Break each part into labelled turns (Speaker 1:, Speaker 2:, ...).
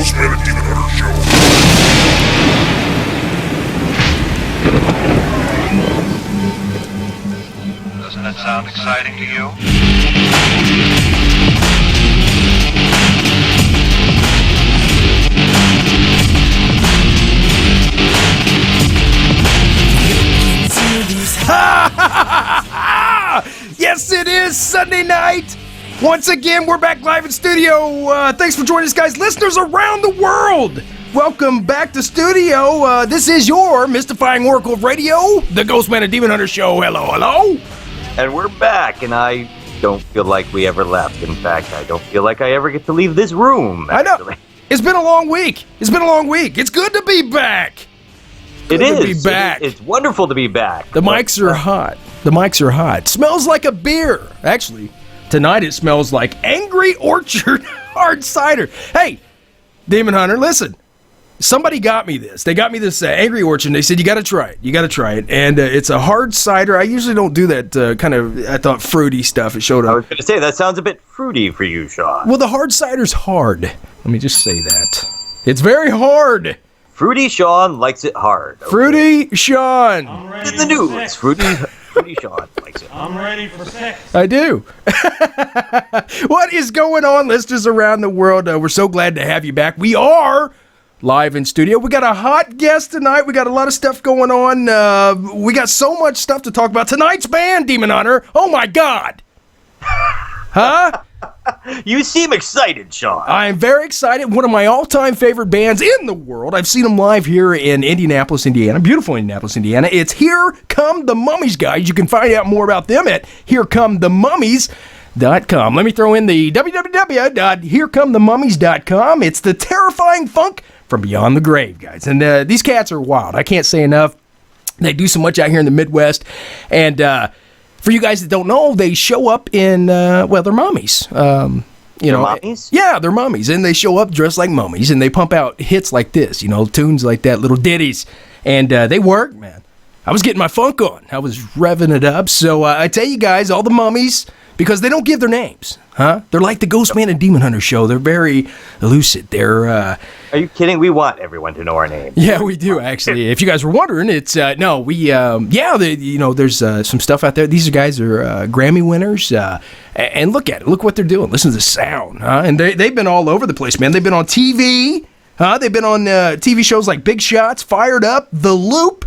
Speaker 1: Ghostman and Demon Hunter Show.
Speaker 2: Doesn't that sound exciting to you?
Speaker 3: Yes, it is Sunday night. Once again, we're back live in studio. Thanks for joining us, guys. Listeners around the world, welcome back to studio. This is your mystifying oracle of radio, the Ghostman and Demon Hunter Show. Hello, hello.
Speaker 4: And we're back, and I don't feel like we ever left. In fact, I don't feel like I ever get to leave this room.
Speaker 3: Actually. I know. It's been a long week. It's good to be back.
Speaker 4: It is.
Speaker 3: Be back.
Speaker 4: It's wonderful to be back.
Speaker 3: The mics are hot. Smells like a beer. Actually, tonight it smells like Angry Orchard hard cider. Hey, Demon Hunter, listen. Somebody got me this. They got me this Angry Orchard, and they said, you got to try it. And it's a hard cider. I usually don't do that kind of, I thought, fruity stuff. It showed up.
Speaker 4: I was going to say, that sounds a bit fruity for you, Sean.
Speaker 3: Well, the hard cider's hard. Let me just say that. It's very hard.
Speaker 4: Fruity Sean likes it hard. Okay?
Speaker 3: Fruity Sean.
Speaker 4: In the news. Fruity Sean likes it.
Speaker 5: I'm ready for sex.
Speaker 3: I do. What is going on, listeners around the world? We're so glad to have you back. We are live in studio. We got a hot guest tonight. We got a lot of stuff going on. We got so much stuff to talk about. Tonight's band, Demon Hunter. Oh, my God. Huh?
Speaker 4: You seem excited, Sean.
Speaker 3: I am very excited. One of my all-time favorite bands in the world. I've seen them live here in Indianapolis, Indiana. Beautiful Indianapolis, Indiana. It's Here Come the Mummies, guys. You can find out more about them at HereComeTheMummies.com. Let me throw in the www.HereComeTheMummies.com. It's the terrifying funk from beyond the grave, guys. And these cats are wild. I can't say enough. They do so much out here in the Midwest. And for you guys that don't know, they show up in, they're mummies.
Speaker 4: Mummies?
Speaker 3: Yeah, they're mummies. And they show up dressed like mummies, and they pump out hits like this, tunes like that, little ditties. And they work, man. I was getting my funk on. I was revving it up. So I tell you guys, all the mummies, because they don't give their names, huh? They're like the Ghostman and Demon Hunter Show. They're very elusive. They're...
Speaker 4: Are you kidding? We want everyone to know our names.
Speaker 3: Yeah, we do, actually. If you guys were wondering, it's... there's some stuff out there. These guys are Grammy winners. And look at it. Look what they're doing. Listen to the sound, huh? And they've been all over the place, man. They've been on TV, huh? They've been on TV shows like Big Shots, Fired Up, The Loop.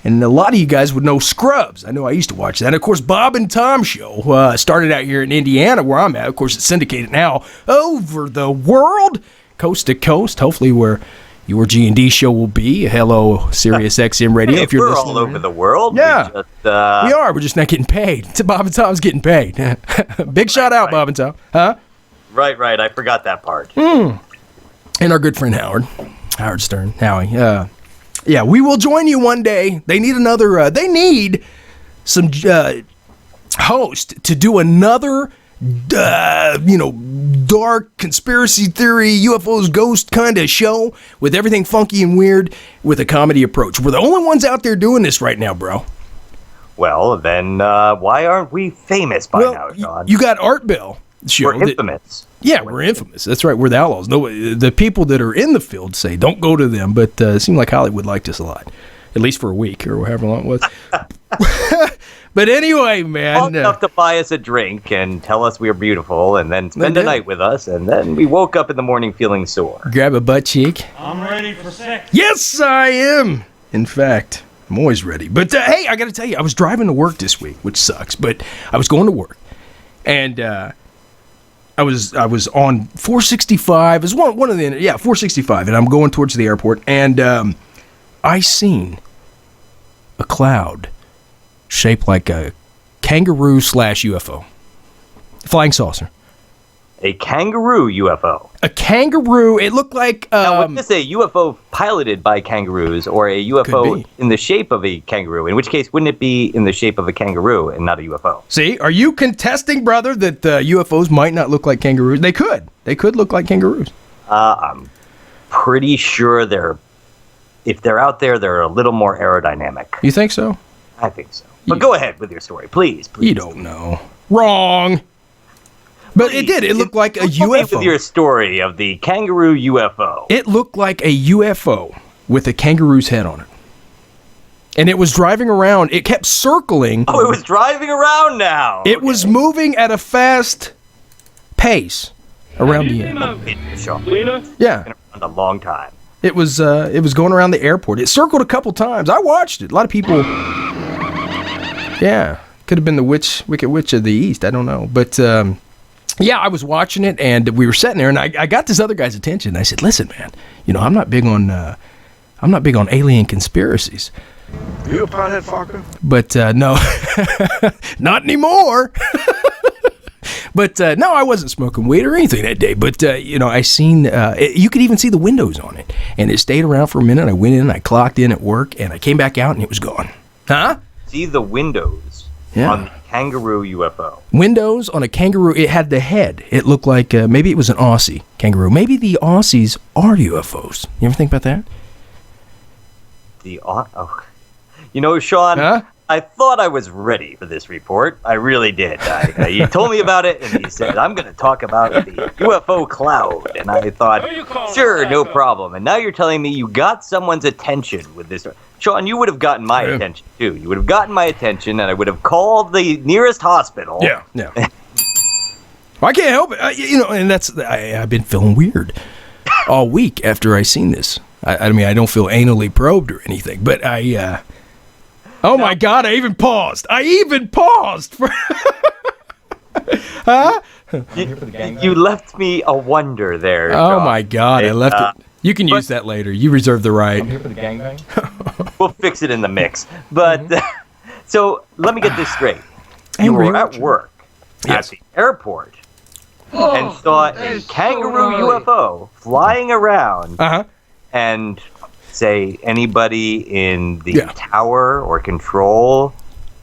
Speaker 3: And a lot of you guys would know Scrubs. I know I used to watch that. And of course, Bob and Tom Show started out here in Indiana, where I'm at. Of course, it's syndicated now over the world, coast to coast. Hopefully, where your G&D show will be. Hello, Sirius XM Radio.
Speaker 4: Hey,
Speaker 3: if you're
Speaker 4: we're
Speaker 3: listening,
Speaker 4: all over the world.
Speaker 3: Yeah,
Speaker 4: we
Speaker 3: are. We're just not getting paid. Bob and Tom's getting paid. Big shout out, Bob and Tom. Huh?
Speaker 4: Right. I forgot that part.
Speaker 3: And our good friend Howard Stern, Howie. Yeah, we will join you one day. They need they need some host to do another, dark conspiracy theory, UFOs, ghost kind of show with everything funky and weird with a comedy approach. We're the only ones out there doing this right now, bro.
Speaker 4: Well, then why aren't we famous by now, John?
Speaker 3: You got Art Bell. Show
Speaker 4: we're infamous.
Speaker 3: We're infamous. That's right. We're the outlaws. No, the people that are in the field say don't go to them, but it seemed like Hollywood liked us a lot, at least for a week or however long it was. But anyway, man,
Speaker 4: all enough to buy us a drink and tell us we are beautiful, and then spend the night with us, and then we woke up in the morning feeling sore.
Speaker 3: Grab a butt cheek.
Speaker 5: I'm ready for sex.
Speaker 3: Yes, I am. In fact, I'm always ready. But hey, I got to tell you, I was driving to work this week, which sucks. But I was going to work, and I was on 465. It was one of the 465, and I'm going towards the airport, and I seen a cloud shaped like a kangaroo / UFO, flying saucer.
Speaker 4: A kangaroo UFO.
Speaker 3: A kangaroo. It looked like.
Speaker 4: Now, was this a UFO piloted by kangaroos, or a UFO in the shape of a kangaroo? In which case, wouldn't it be in the shape of a kangaroo and not a UFO?
Speaker 3: See, are you contesting, brother, that UFOs might not look like kangaroos? They could. They could look like kangaroos.
Speaker 4: I'm pretty sure if they're out there, they're a little more aerodynamic.
Speaker 3: You think so?
Speaker 4: I think so. But go ahead with your story, please.
Speaker 3: You don't know. Wrong. But it did. It looked like a
Speaker 4: Tell me
Speaker 3: UFO.
Speaker 4: with your story of the kangaroo UFO.
Speaker 3: It looked like a UFO with a kangaroo's head on it. And it was driving around. It kept circling.
Speaker 4: Oh, it was driving around now.
Speaker 3: It was moving at a fast pace around the Yeah.
Speaker 4: Been around a long time.
Speaker 3: It was going around the airport. It circled a couple times. I watched it. A lot of people. Yeah, could have been the Wicked Witch of the East. I don't know, but yeah, I was watching it, and we were sitting there, and I got this other guy's attention. I said, "Listen, man, I'm not big on alien conspiracies."
Speaker 1: You a pothead fucker?
Speaker 3: But no, not anymore. But no, I wasn't smoking weed or anything that day. But I seen you could even see the windows on it, and it stayed around for a minute. I went in, I clocked in at work, and I came back out, and it was gone. Huh?
Speaker 4: See the windows on the kangaroo UFO.
Speaker 3: Windows on a kangaroo. It had the head. It looked like maybe it was an Aussie kangaroo. Maybe the Aussies are UFOs. You ever think about that?
Speaker 4: Sean,
Speaker 3: huh?
Speaker 4: I thought I was ready for this report. I really did. You told me about it, and you said, I'm going to talk about the UFO cloud. And I thought, sure, no problem. And now you're telling me you got someone's attention with this. Sean, you would have gotten my attention, too. You would have gotten my attention, and I would have called the nearest hospital.
Speaker 3: Yeah. Well, I can't help it. And I've been feeling weird all week after I seen this. I mean, I don't feel anally probed or anything, but oh my God! I even paused. For huh?
Speaker 4: You left me a wonder there.
Speaker 3: Oh
Speaker 4: Sean.
Speaker 3: my God! I left it. You can use that later. You reserve the right.
Speaker 1: I'm here for the gangbang.
Speaker 4: We'll fix it in the mix. But so let me get this straight. You were at work at the airport and saw a kangaroo UFO flying around. And say anybody in the tower or control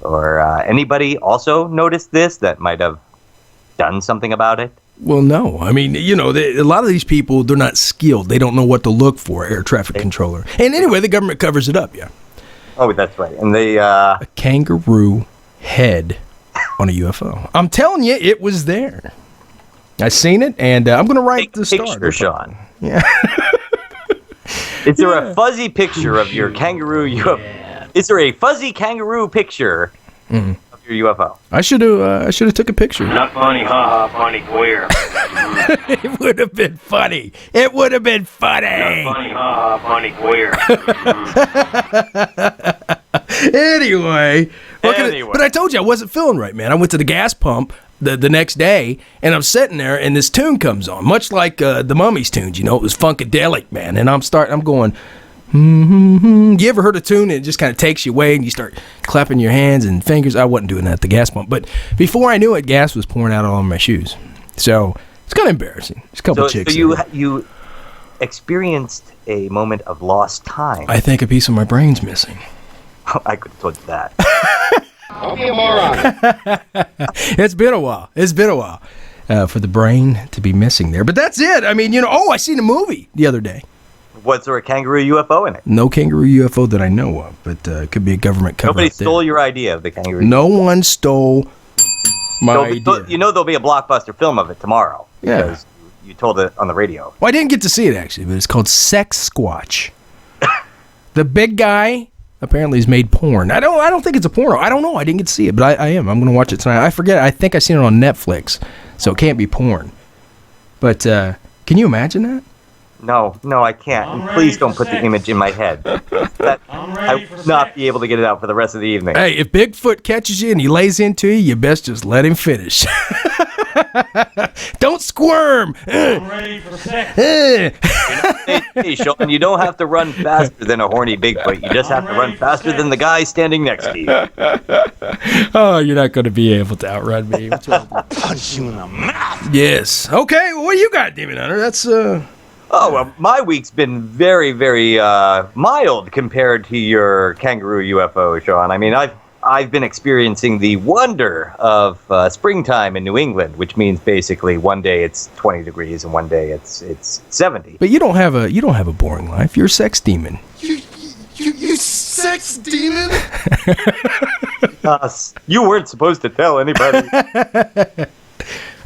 Speaker 4: or anybody also noticed this that might have done something about it?
Speaker 3: Well, no. I mean, a lot of these people, they're not skilled. They don't know what to look for, air traffic controller. And anyway, the government covers it up, yeah.
Speaker 4: Oh, that's right. And they...
Speaker 3: a kangaroo head on a UFO. I'm telling you, it was there. I seen it, and I'm going to write the
Speaker 4: picture, Sean.
Speaker 3: Yeah.
Speaker 4: Is there a fuzzy picture of your kangaroo UFO? Is there a fuzzy kangaroo picture of your UFO?
Speaker 3: I should have took a picture.
Speaker 5: Not funny, haha, funny, queer.
Speaker 3: It would have been funny. It would have been funny.
Speaker 5: Not funny, haha, funny, queer.
Speaker 3: Anyway, but I told you I wasn't feeling right, man. I went to the gas pump the next day, and I'm sitting there, and this tune comes on, much like the Mummy's tunes. It was funkadelic, man. And I'm going, You ever heard a tune and it just kind of takes you away, and you start clapping your hands and fingers? I wasn't doing that at the gas pump, but before I knew it, gas was pouring out all of my shoes. So it's kind of embarrassing. There's a couple chicks.
Speaker 4: So you experienced a moment of lost time.
Speaker 3: I think a piece of my brain's missing.
Speaker 4: I could have told you that.
Speaker 1: Don't be a moron.
Speaker 3: It's been a while for the brain to be missing there. But that's it. I mean, I seen a movie the other day.
Speaker 4: Was there a kangaroo UFO in it?
Speaker 3: No kangaroo UFO that I know of, but it could be a government cover.
Speaker 4: Nobody stole your idea of the kangaroo.
Speaker 3: No one stole my idea.
Speaker 4: There'll be a blockbuster film of it tomorrow.
Speaker 3: Yeah.
Speaker 4: Because you told it on the radio.
Speaker 3: Well, I didn't get to see it, actually, but it's called Sex Squatch. The big guy apparently has made porn. I don't think it's a porno. I don't know. I didn't get to see it, but I am. I'm going to watch it tonight. I forget. I think I seen it on Netflix, so it can't be porn. But can you imagine that?
Speaker 4: No, I can't. And please don't put the image in my head. I would not be able to get it out for the rest of the evening.
Speaker 3: Hey, if Bigfoot catches you and he lays into you, you best just let him finish. Don't squirm.
Speaker 5: I'm ready for sex.
Speaker 4: Hey, Sean, you don't have to run faster than a horny Bigfoot. You just have to run faster than the guy standing next to you.
Speaker 3: Oh, you're not going to be able to outrun me.
Speaker 1: Punch you in the mouth.
Speaker 3: Yes. Okay, well, what you got, Demon Hunter? That's,
Speaker 4: Oh, well, my week's been very, very mild compared to your kangaroo UFO, Sean. I mean, I've been experiencing the wonder of springtime in New England, which means basically one day it's 20 degrees and one day it's 70.
Speaker 3: But you don't have a boring life. You're a sex demon.
Speaker 1: You sex demon?
Speaker 4: You weren't supposed to tell anybody.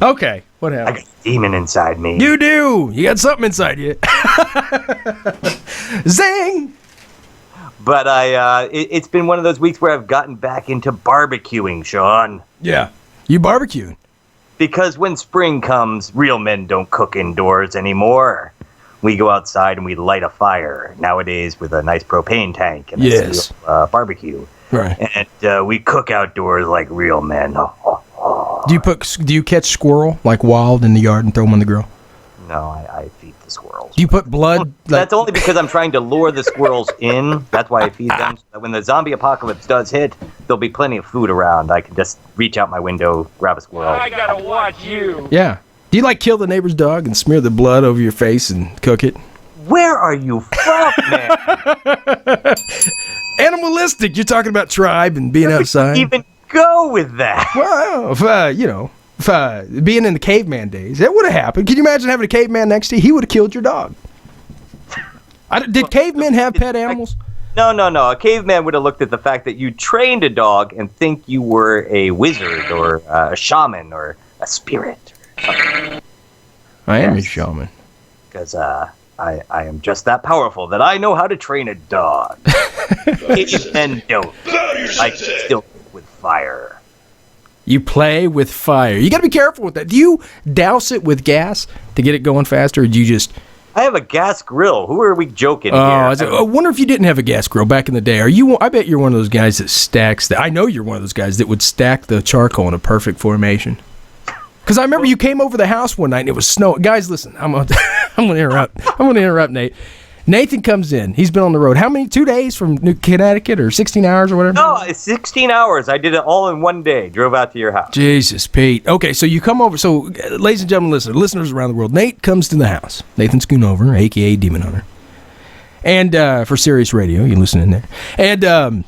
Speaker 3: Okay. What
Speaker 4: I
Speaker 3: happened?
Speaker 4: got a demon inside me.
Speaker 3: You do. You got something inside you. Zing.
Speaker 4: But it's been one of those weeks where I've gotten back into barbecuing, Sean.
Speaker 3: Yeah. You barbecuing.
Speaker 4: Because when spring comes, real men don't cook indoors anymore. We go outside and we light a fire, nowadays with a nice propane tank and a steel barbecue.
Speaker 3: Right.
Speaker 4: And we cook outdoors like real men.
Speaker 3: Do you catch squirrel like wild in the yard and throw them on the grill?
Speaker 4: No, I feed the squirrels.
Speaker 3: Do you put blood?
Speaker 4: That's only because I'm trying to lure the squirrels in. That's why I feed them. So that when the zombie apocalypse does hit, there'll be plenty of food around. I can just reach out my window, grab a squirrel.
Speaker 5: I gotta watch you.
Speaker 3: Yeah. Do you like kill the neighbor's dog and smear the blood over your face and cook it?
Speaker 4: Where are you from, man?
Speaker 3: Animalistic. You're talking about tribe and being outside.
Speaker 4: Even go with that.
Speaker 3: Well, if being in the caveman days, that would have happened. Can you imagine having a caveman next to you? He would have killed your dog. Did cavemen have pet animals?
Speaker 4: No. A caveman would have looked at the fact that you trained a dog and think you were a wizard or a shaman or a spirit.
Speaker 3: I am a shaman.
Speaker 4: Because I am just that powerful that I know how to train a dog. Cavemen don't. I can still cook with fire.
Speaker 3: You play with fire. You got to be careful with that. Do you douse it with gas to get it going faster, or do you just...
Speaker 4: I have a gas grill. Who are we joking here?
Speaker 3: I wonder if you didn't have a gas grill back in the day. I bet you're one of those guys that stacks... I know you're one of those guys that would stack the charcoal in a perfect formation. Because I remember you came over the house one night and it was snow. Guys, listen, I'm going to interrupt. I'm going to interrupt Nate. Nathan comes in. He's been on the road. How many? 2 days from New Connecticut or 16 hours or whatever?
Speaker 4: No, it's 16 hours. I did it all in one day. Drove out to your house.
Speaker 3: Jesus, Pete. Okay, so you come over. So, ladies and gentlemen, listeners around the world, Nate comes to the house. Nathan Schoonover, a.k.a. Demon Hunter. And for Sirius Radio, you listen in there. And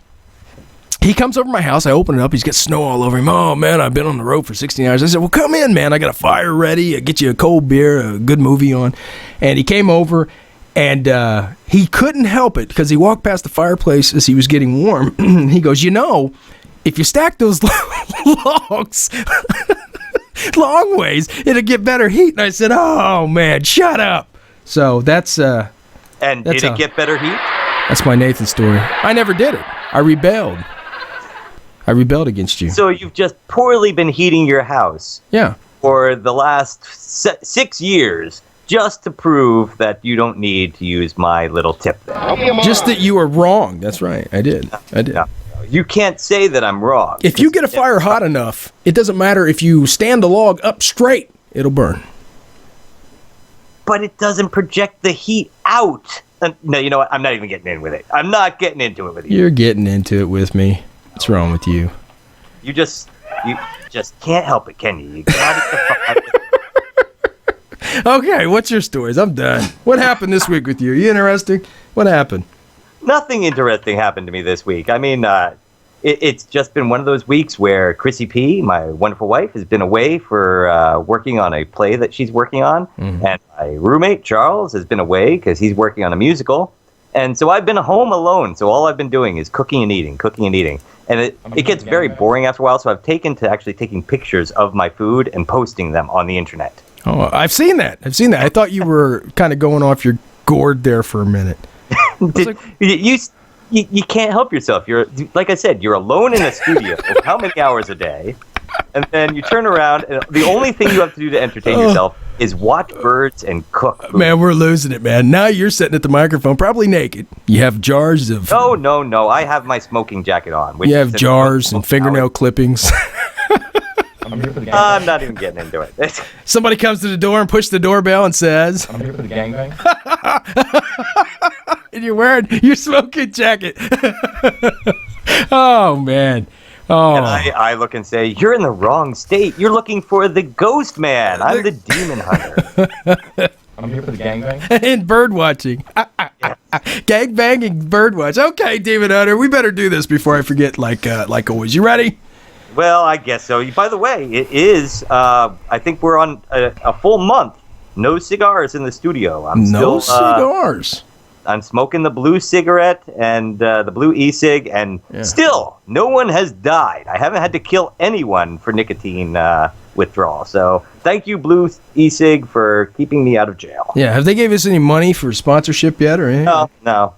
Speaker 3: he comes over to my house. I open it up. He's got snow all over him. Oh, man, I've been on the road for 16 hours. I said, well, come in, man. I got a fire ready. I get you a cold beer, a good movie on. And he came over, and he couldn't help it because he walked past the fireplace as he was getting warm. He goes, if you stack those logs long ways, it'll get better heat. And I said, oh, man, shut up. So that's...
Speaker 4: and did it get better heat?
Speaker 3: That's my Nathan story. I never did it. I rebelled against you.
Speaker 4: So you've just poorly been heating your house.
Speaker 3: Yeah.
Speaker 4: For the last 6 years, just to prove that you don't need to use my little tip there.
Speaker 3: Just that you were wrong. That's right. I did.
Speaker 4: No, you can't say that I'm wrong.
Speaker 3: If you get a fire hot enough, it doesn't matter if you stand the log up straight, it'll burn.
Speaker 4: But it doesn't project the heat out. No, you know what? I'm not even getting in with it. I'm not getting into it with you.
Speaker 3: You're getting into it with me. What's wrong with you?
Speaker 4: You just can't help it, can you? You gotta
Speaker 3: Okay, what's your stories? I'm done. What happened this week with you? Are you interesting? What happened?
Speaker 4: Nothing interesting happened to me this week. I mean, it's just been one of those weeks where Chrissy P., my wonderful wife, has been away for working on a play that she's working on. Mm-hmm. And my roommate, Charles, has been away because he's working on a musical. And so I've been home alone. So all I've been doing is cooking and eating. And it gets very boring after a while. So I've taken to actually taking pictures of my food and posting them on the internet.
Speaker 3: Oh, I've seen that. I thought you were kind of going off your gourd there for a minute.
Speaker 4: You can't help yourself. You're, like I said, you're alone in a studio for how many hours a day? And then you turn around, and the only thing you have to do to entertain yourself is watch birds and cook food.
Speaker 3: Man, we're losing it, man. Now you're sitting at the microphone, probably naked. You have jars of...
Speaker 4: No. I have my smoking jacket on.
Speaker 3: You have jars and fingernail clippings.
Speaker 4: I'm not even getting into it.
Speaker 3: Somebody comes to the door and pushes the doorbell and says...
Speaker 1: I'm here for the gangbang.
Speaker 3: And you're wearing your smoking jacket. Oh, man. Oh.
Speaker 4: And I look and say, you're in the wrong state. You're looking for the ghost man. I'm the demon hunter.
Speaker 1: I'm here for the gangbang.
Speaker 3: And bird watching. Gangbang and bird watch. Okay, demon hunter, we better do this before I forget like always. You ready?
Speaker 4: Well, I guess so. By the way, it is, I think we're on a full month. No cigars in the studio.
Speaker 3: No cigars.
Speaker 4: I'm smoking the blue cigarette and the blue e-cig, and still, no one has died. I haven't had to kill anyone for nicotine withdrawal. So thank you, Blue e-cig, for keeping me out of jail.
Speaker 3: Yeah, have they gave us any money for sponsorship yet or anything?
Speaker 4: No.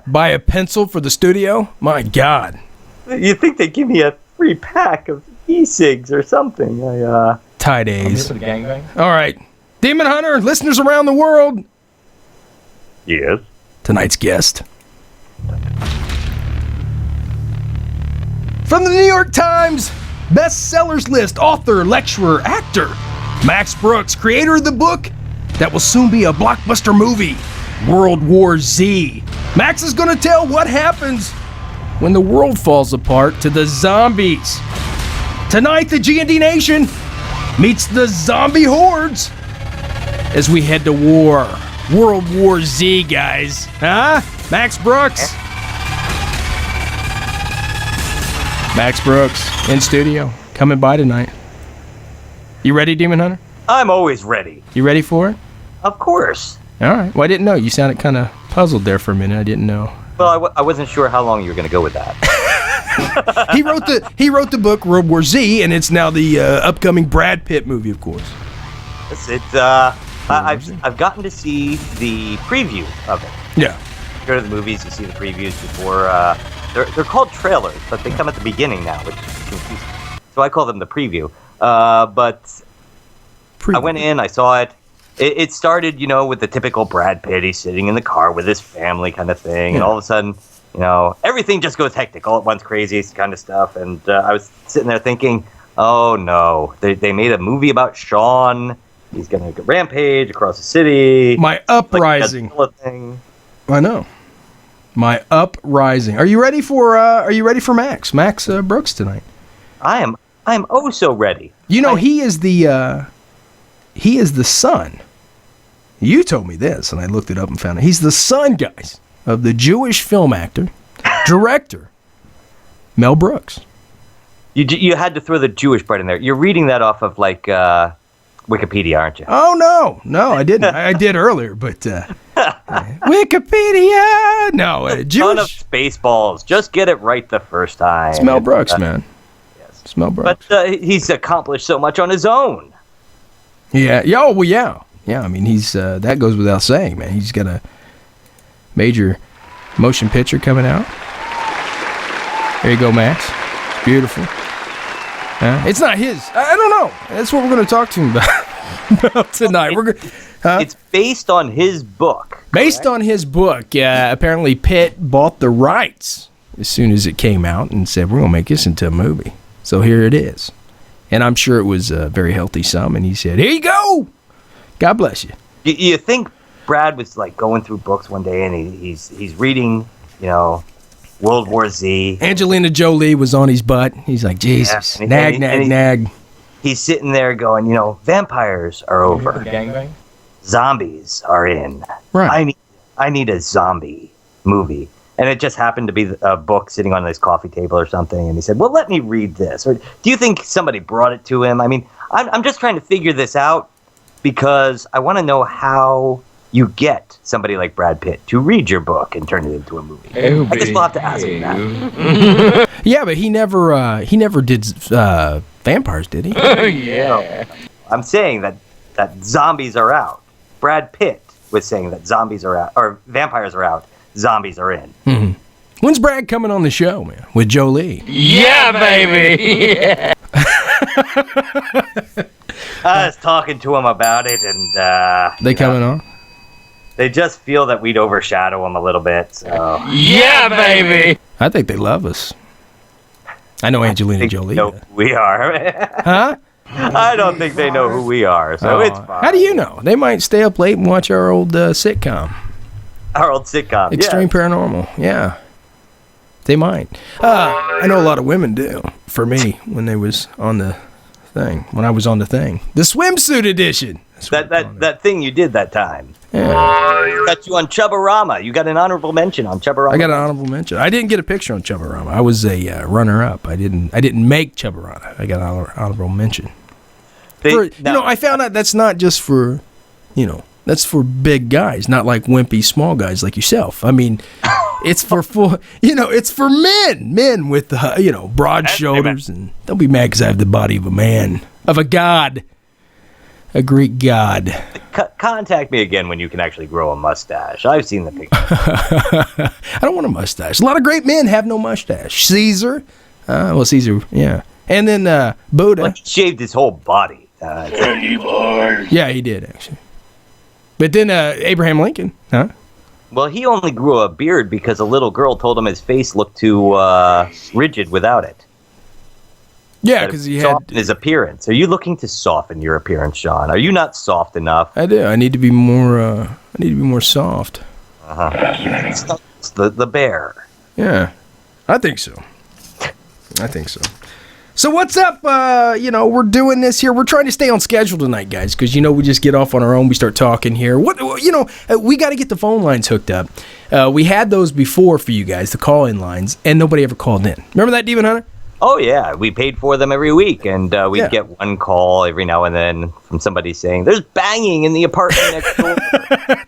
Speaker 3: Buy a pencil for the studio? My God.
Speaker 4: You think they'd give me a free pack of e-cigs or something?
Speaker 3: Tie days.
Speaker 1: For the gangbang?
Speaker 3: All right. Demon Hunter, listeners around the world.
Speaker 4: Yes.
Speaker 3: Tonight's guest. From the New York Times bestsellers list, author, lecturer, actor, Max Brooks, creator of the book that will soon be a blockbuster movie, World War Z. Max is going to tell what happens when the world falls apart to the zombies. Tonight, the G&D Nation meets the zombie hordes as we head to war. World War Z, guys. Huh? Max Brooks. Max Brooks in studio, coming by tonight. You ready, Demon Hunter?
Speaker 4: I'm always ready.
Speaker 3: You ready for it?
Speaker 4: Of course.
Speaker 3: All right. Well, I didn't know. You sounded kind of puzzled there for a minute. I didn't know.
Speaker 4: Well, I wasn't sure how long you were going to go with that.
Speaker 3: He wrote the book World War Z, and it's now the upcoming Brad Pitt movie, of course.
Speaker 4: I've gotten to see the preview of it.
Speaker 3: Yeah.
Speaker 4: You go to the movies, you see the previews before. They're called trailers, but they come at the beginning now, which is confusing. So I call them the preview. But I went in, I saw it. It started, with the typical Brad Pitt. He's sitting in the car with his family kind of thing. And all of a sudden, everything just goes hectic. All at once, crazy kind of stuff. And I was sitting there thinking, oh, no. They made a movie about Sean. He's going to rampage across the city.
Speaker 3: My uprising.
Speaker 4: Like thing.
Speaker 3: I know. My uprising. Are you ready for Max Brooks tonight?
Speaker 4: I am oh so ready.
Speaker 3: He is the son. You told me this, and I looked it up and found it. He's the son, guys, of the Jewish film actor, director, Mel Brooks.
Speaker 4: You had to throw the Jewish part in there. You're reading that off of Wikipedia, aren't you?
Speaker 3: Oh no, I didn't. I did earlier, but Wikipedia. No, Jewish.
Speaker 4: Ton of Spaceballs. Just get it right the first time.
Speaker 3: It's Mel Brooks, man.
Speaker 4: Yes,
Speaker 3: it's Mel Brooks.
Speaker 4: But he's accomplished so much on his own.
Speaker 3: Yeah. Oh well, yeah. I mean, he's that goes without saying, man. He's got a major motion picture coming out. There you go, Max. It's beautiful. It's not his. I don't know. That's what we're going to talk to him about tonight.
Speaker 4: It's based on his book.
Speaker 3: Based on his book. Apparently, Pitt bought the rights as soon as it came out and said, we're going to make this into a movie. So here it is. And I'm sure it was a very healthy sum. And he said, here you go. God bless you.
Speaker 4: You think Brad was going through books one day and he's reading, World War Z.
Speaker 3: Angelina Jolie was on his butt. He's like, Jesus, nag.
Speaker 4: He's sitting there going, vampires are over.
Speaker 1: Gangbang?
Speaker 4: Zombies are in.
Speaker 3: Right.
Speaker 4: I need a zombie movie. And it just happened to be a book sitting on his coffee table or something. And he said, well, let me read this. Or do you think somebody brought it to him? I mean, I'm just trying to figure this out because I want to know how you get somebody like Brad Pitt to read your book and turn it into a movie. I guess we'll have to ask him that.
Speaker 3: Yeah, but he never did vampires, did he?
Speaker 1: Yeah.
Speaker 4: I'm saying that zombies are out. Brad Pitt was saying that zombies are out, or vampires are out, zombies are in.
Speaker 3: Mm-hmm. When's Brad coming on the show, man? With Jolie?
Speaker 1: Yeah, baby! Yeah.
Speaker 4: I was talking to him about it, and
Speaker 3: they coming on?
Speaker 4: They just feel that we'd overshadow them a little bit. So
Speaker 1: yeah, baby.
Speaker 3: I think they love us. I know Angelina Jolie.
Speaker 4: Know who we are.
Speaker 3: Huh?
Speaker 4: I don't think they know who we are, so it's fine.
Speaker 3: How do you know? They might stay up late and watch our old sitcom.
Speaker 4: Our old sitcom.
Speaker 3: Extreme Paranormal. Yeah. They might. I know a lot of women do. For me, when they was on the thing. When I was on the thing. The swimsuit edition.
Speaker 4: That thing you did that time.
Speaker 3: Yeah.
Speaker 4: Got you on Chubbarama. You got an honorable mention on Chubbarama.
Speaker 3: I got an honorable mention. I didn't get a picture on Chubbarama. I was a runner-up. I didn't make Chubbarama. I got an honorable mention. I found out that's not just for, that's for big guys, not like wimpy small guys like yourself. I mean, it's for it's for men with broad shoulders, and don't be mad because I have the body of a man. of a god. A Greek god.
Speaker 4: Contact me again when you can actually grow a mustache. I've seen the picture.
Speaker 3: I don't want a mustache. A lot of great men have no mustache. Caesar. Caesar, yeah. And then Buddha.
Speaker 4: Well, he shaved his whole body.
Speaker 3: Yeah, he did, actually. But then Abraham Lincoln, huh?
Speaker 4: Well, he only grew a beard because a little girl told him his face looked too rigid without it.
Speaker 3: Yeah, because he had
Speaker 4: soften his appearance. Are you looking to soften your appearance, Sean? Are you not soft enough?
Speaker 3: I do. I need to be more. I need to be more soft.
Speaker 4: It's the bear.
Speaker 3: Yeah, I think so. So what's up? We're doing this here. We're trying to stay on schedule tonight, guys, because we just get off on our own. We start talking here. We got to get the phone lines hooked up. We had those before for you guys, the call-in lines, and nobody ever called in. Remember that, Demon Hunter?
Speaker 4: Oh, yeah. We paid for them every week, and we'd get one call every now and then from somebody saying, there's banging in the apartment next door.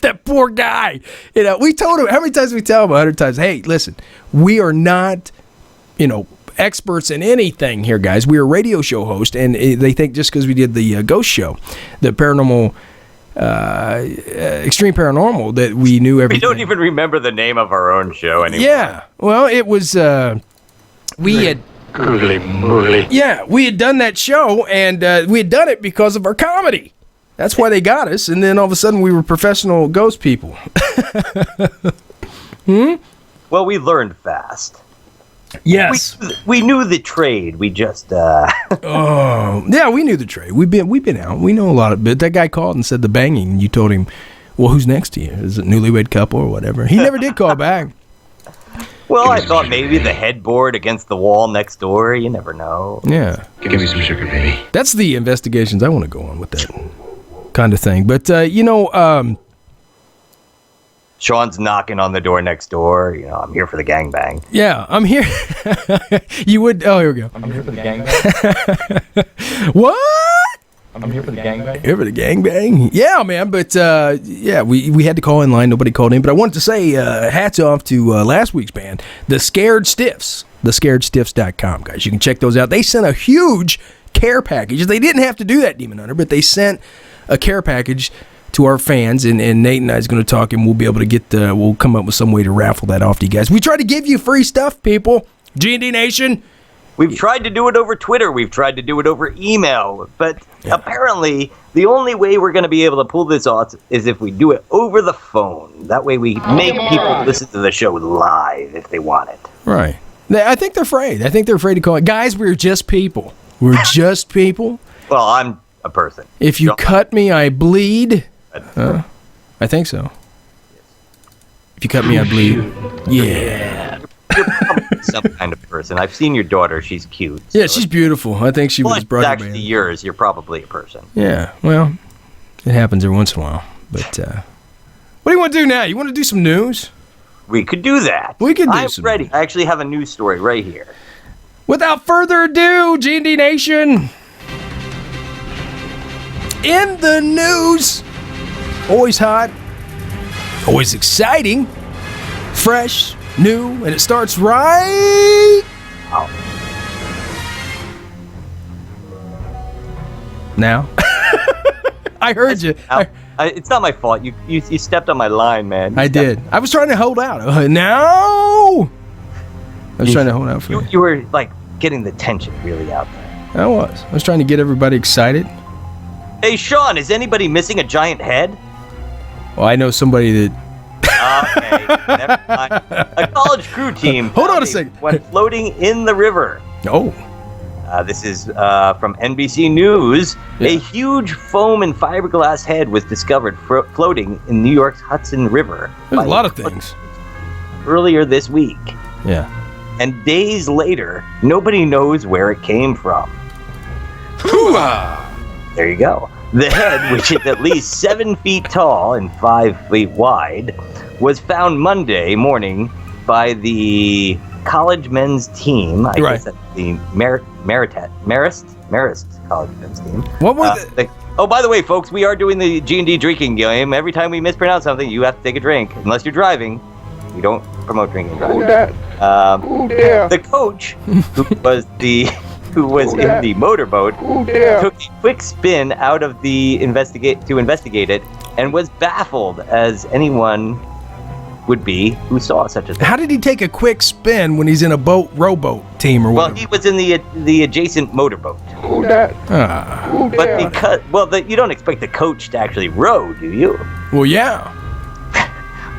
Speaker 3: That poor guy. We told him, how many times we tell him? 100 times. Hey, listen, we are not, experts in anything here, guys. We are a radio show host, and they think just because we did the ghost show, the paranormal, extreme paranormal, that we knew everything.
Speaker 4: We don't even remember the name of our own show anymore.
Speaker 3: Yeah. Well, it was, we had... Yeah, we had done that show, and we had done it because of our comedy. That's why they got us, and then all of a sudden we were professional ghost people.
Speaker 4: Well, we learned fast.
Speaker 3: Yes.
Speaker 4: We knew the trade. We just...
Speaker 3: Yeah, we knew the trade. We've been out. We know a lot of it. That guy called and said the banging, and you told him, well, who's next to you? Is it newlywed couple or whatever? He never did call back.
Speaker 4: Well, I thought maybe the headboard against the wall next door. You never know.
Speaker 3: Yeah.
Speaker 1: Give me some sugar, baby.
Speaker 3: That's the investigations I want to go on with that kind of thing. But,
Speaker 4: Sean's knocking on the door next door. I'm here for the gangbang.
Speaker 3: yeah, I'm here. You would... Oh, here we go.
Speaker 1: I'm here for the gangbang.
Speaker 3: What?
Speaker 1: I'm here for the gangbang.
Speaker 3: Here for the gangbang? Yeah, man. But, we had to call in line. Nobody called in. But I wanted to say hats off to last week's band, The Scared Stiffs. TheScaredStiffs.com, guys. You can check those out. They sent a huge care package. They didn't have to do that, Demon Hunter, but they sent a care package to our fans, and Nate and I is going to talk, and we'll be able to we'll come up with some way to raffle that off to you guys. We try to give you free stuff, people. G&D Nation.
Speaker 4: We've tried to do it over Twitter. We've tried to do it over email. But apparently, the only way we're going to be able to pull this off is if we do it over the phone. That way we make people listen to the show live if they want it.
Speaker 3: Right. I think they're afraid. to call it. Guys, we're just people. We're just people.
Speaker 4: Well, I'm a person.
Speaker 3: If you cut me, I bleed. I think so. If you cut me, I bleed. Yeah.
Speaker 4: You're probably some kind of person. I've seen your daughter. She's cute. So
Speaker 3: Yeah, she's beautiful. I think she was brought up.
Speaker 4: Actually, yours. You're probably a person.
Speaker 3: Yeah, well, it happens every once in a while. But what do you want to do now? You want to do some news?
Speaker 4: We could do that.
Speaker 3: We could do
Speaker 4: I'm
Speaker 3: some
Speaker 4: ready.
Speaker 3: news.
Speaker 4: I actually have a news story right here.
Speaker 3: Without further ado, G&D Nation, in the news, always hot, always exciting, fresh, new, and it starts right now. I heard you.
Speaker 4: It's not my fault. You stepped on my line, man.
Speaker 3: I did. I was trying to hold out. No! I was trying to hold out for you.
Speaker 4: You were, like, getting the tension really out there.
Speaker 3: I was. I was trying to get everybody excited.
Speaker 4: Hey, Sean, is anybody missing a giant head?
Speaker 3: Well, I know somebody that...
Speaker 4: Okay, never mind. A college crew team.
Speaker 3: Hold on a second.
Speaker 4: Went floating in the river.
Speaker 3: Oh.
Speaker 4: This is from NBC News.
Speaker 3: Yeah.
Speaker 4: A huge foam and fiberglass head was discovered floating in New York's Hudson River.
Speaker 3: There's a lot of things.
Speaker 4: Earlier this week.
Speaker 3: Yeah.
Speaker 4: And days later, nobody knows where it came from.
Speaker 3: Hoo-ah!
Speaker 4: There you go. The head, which is at least 7 feet tall and 5 feet wide, was found Monday morning by the college men's team. I guess that's the Marist college men's team.
Speaker 3: What was it?
Speaker 4: Oh, by the way, folks, we are doing the G&D drinking game. Every time we mispronounce something, you have to take a drink. Unless you're driving, we don't promote drinking and driving. The coach, who was the who was in the motorboat, took a quick spin out of the investigate it, and was baffled as anyone would be who saw such a thing.
Speaker 3: How did he take a quick spin when he's in a rowboat team or
Speaker 4: Well,
Speaker 3: whatever?
Speaker 4: he was in the adjacent motorboat. But because you don't expect the coach to actually row, do you?
Speaker 3: Well, yeah.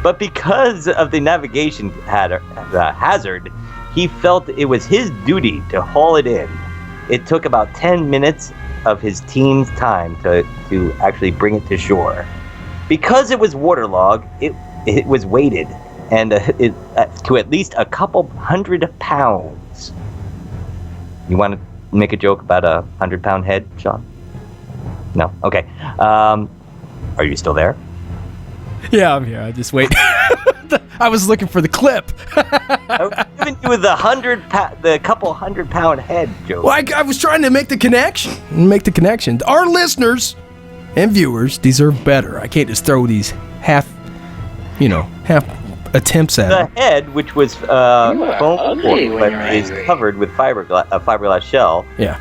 Speaker 4: But because of the navigation hazard, he felt it was his duty to haul it in. It took about 10 minutes of his team's time to actually bring it to shore. Because it was waterlogged, it was weighted and to at least a couple 100 pounds. You want to make a joke about a 100-pound head, Sean? No? Okay. Are you still there?
Speaker 3: Yeah, I'm here. I just wait. I was looking for the clip.
Speaker 4: I was giving you the couple 100-pound head joke.
Speaker 3: Well, I was trying to make the connection. Our listeners and viewers deserve better. I can't just throw these half attempts at
Speaker 4: The
Speaker 3: them.
Speaker 4: head, which was foam but is covered with fiberglass shell,
Speaker 3: Yeah.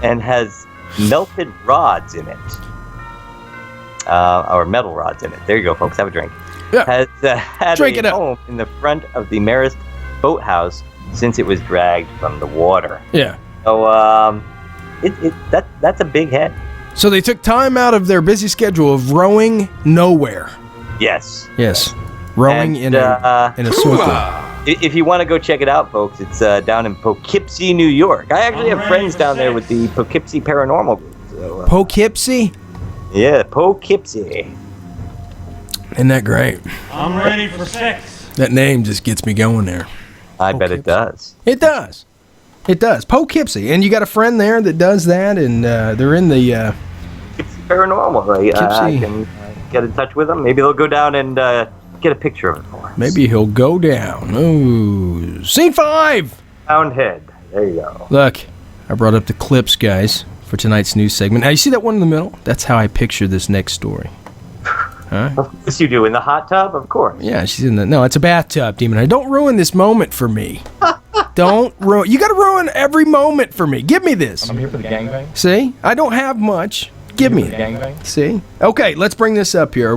Speaker 4: and has melted rods in it. Or metal rods in it. There you go, folks. Have a drink.
Speaker 3: Yeah.
Speaker 4: Has had
Speaker 3: Drink
Speaker 4: a
Speaker 3: it up.
Speaker 4: home in the front of the Marist boathouse since it was dragged from the water.
Speaker 3: Yeah.
Speaker 4: So that's a big head.
Speaker 3: So they took time out of their busy schedule of rowing nowhere.
Speaker 4: Yes.
Speaker 3: Yes. Rowing
Speaker 4: And,
Speaker 3: in a circle.
Speaker 4: If you want to go check it out, folks, it's down in Poughkeepsie, New York. I actually have friends down there with the Poughkeepsie Paranormal Group. So,
Speaker 3: Poughkeepsie?
Speaker 4: yeah, Poughkeepsie.
Speaker 3: Isn't that great?
Speaker 5: I'm ready for sex.
Speaker 3: That name just gets me going there.
Speaker 4: I bet it does.
Speaker 3: It does. It does. Poughkeepsie. And you got a friend there that does that, and they're in the...
Speaker 4: Poughkeepsie Paranormal. I
Speaker 3: Poughkeepsie.
Speaker 4: can get in touch with them. Maybe they'll go down and get a picture of it for us.
Speaker 3: Maybe he'll go down. Ooh. Scene 5!
Speaker 4: Pound head. There you go.
Speaker 3: Look, I brought up the clips, guys, for tonight's news segment. Now, you see that one in the middle? That's how I picture this next story. Huh?
Speaker 4: Of course you do. In the hot tub, of course.
Speaker 3: Yeah, she's in the... No, it's a bathtub, Demon. I don't ruin this moment for me. Don't ruin... You got to ruin every moment for me. Give me this.
Speaker 1: I'm here for the gangbang.
Speaker 3: See? I don't have much. Give me
Speaker 1: The
Speaker 3: it.
Speaker 1: gangbang.
Speaker 3: See? Okay, let's bring this up here.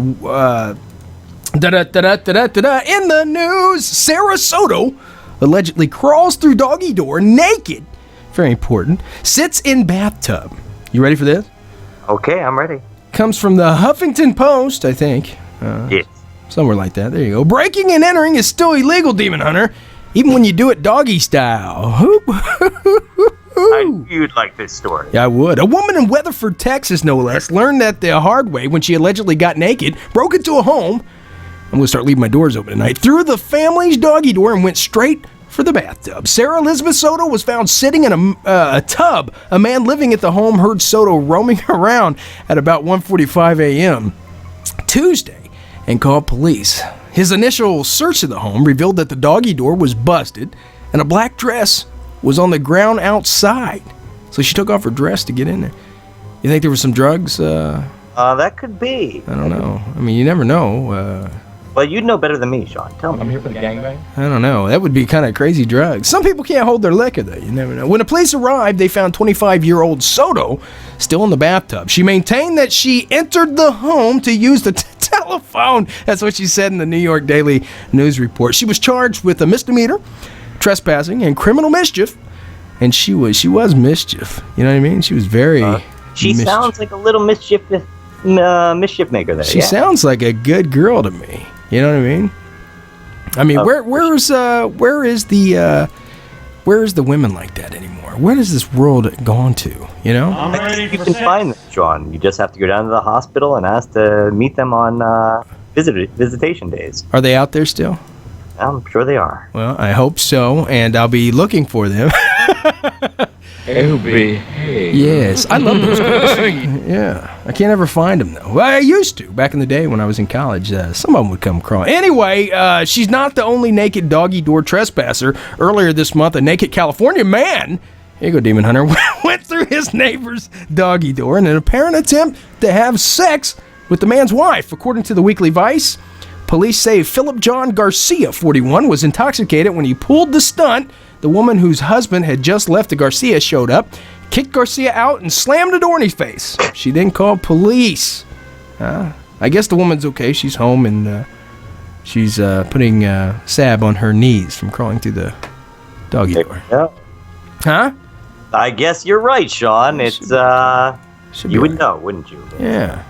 Speaker 3: Da-da-da-da-da-da-da. In the news, Sarah Soto allegedly crawls through doggy door naked. Very important. Sits in bathtub. You ready for this?
Speaker 4: Okay, I'm ready.
Speaker 3: Comes from the Huffington Post, I think.
Speaker 4: Yes.
Speaker 3: Somewhere like that. There you go. Breaking and entering is still illegal, Demon Hunter. Even when you do it doggy style.
Speaker 4: I knew you'd like this story.
Speaker 3: Yeah, I would. A woman in Weatherford, Texas, no less, learned that the hard way when she allegedly got naked, broke into a home. I'm going to start leaving my doors open tonight. Threw the family's doggy door and went straight for the bathtub. Sarah Elizabeth Soto was found sitting in a tub. A man living at the home heard Soto roaming around at about 1:45 a.m. Tuesday and called police. His initial search of the home revealed that the doggy door was busted and a black dress was on the ground outside. So she took off her dress to get in there. You think there was some drugs?
Speaker 4: That could be.
Speaker 3: I don't know. I mean, you never know.
Speaker 4: Well, you'd know better than me, Sean. Tell
Speaker 1: I'm
Speaker 4: me.
Speaker 1: here for the gangbang.
Speaker 3: I don't know. That would be kind of crazy drugs. Some people can't hold their liquor, though. You never know. When the police arrived, they found 25-year-old Soto still in the bathtub. She maintained that she entered the home to use the telephone. That's what she said in the New York Daily News report. She was charged with a misdemeanor, trespassing, and criminal mischief. And she was mischief. You know what I mean? She was very
Speaker 4: She
Speaker 3: mischief.
Speaker 4: sounds like a little mischief maker there.
Speaker 3: She
Speaker 4: yeah.
Speaker 3: sounds like a good girl to me. You know what I mean? I mean, where is the women like that anymore? Where has this world gone to? You know?
Speaker 5: I'm
Speaker 4: I
Speaker 5: ready
Speaker 4: think you
Speaker 5: for
Speaker 4: can
Speaker 5: sex.
Speaker 4: find them, Sean. You just have to go down to the hospital and ask to meet them on visitation days.
Speaker 3: Are they out there still?
Speaker 4: I'm sure they are.
Speaker 3: Well, I hope so, and I'll be looking for them.
Speaker 1: Hey.
Speaker 3: Yes, I love those girls. Yeah, I can't ever find them though. Well, I used to back in the day when I was in college. Some of them would come crawling. Anyway, she's not the only naked doggy door trespasser. Earlier this month, a naked California man, here you go, Demon Hunter, went through his neighbor's doggy door in an apparent attempt to have sex with the man's wife. According to the Weekly Vice, Police say Philip John Garcia, 41, was intoxicated when he pulled the stunt. The woman whose husband had just left the Garcia showed up, kicked Garcia out, and slammed the door in his face. She then called police. I guess the woman's okay. She's home, and she's putting salve on her knees from crawling through the doggy door.
Speaker 4: Yeah.
Speaker 3: Huh?
Speaker 4: I guess you're right, Sean. It's you would know, wouldn't you?
Speaker 3: Yeah.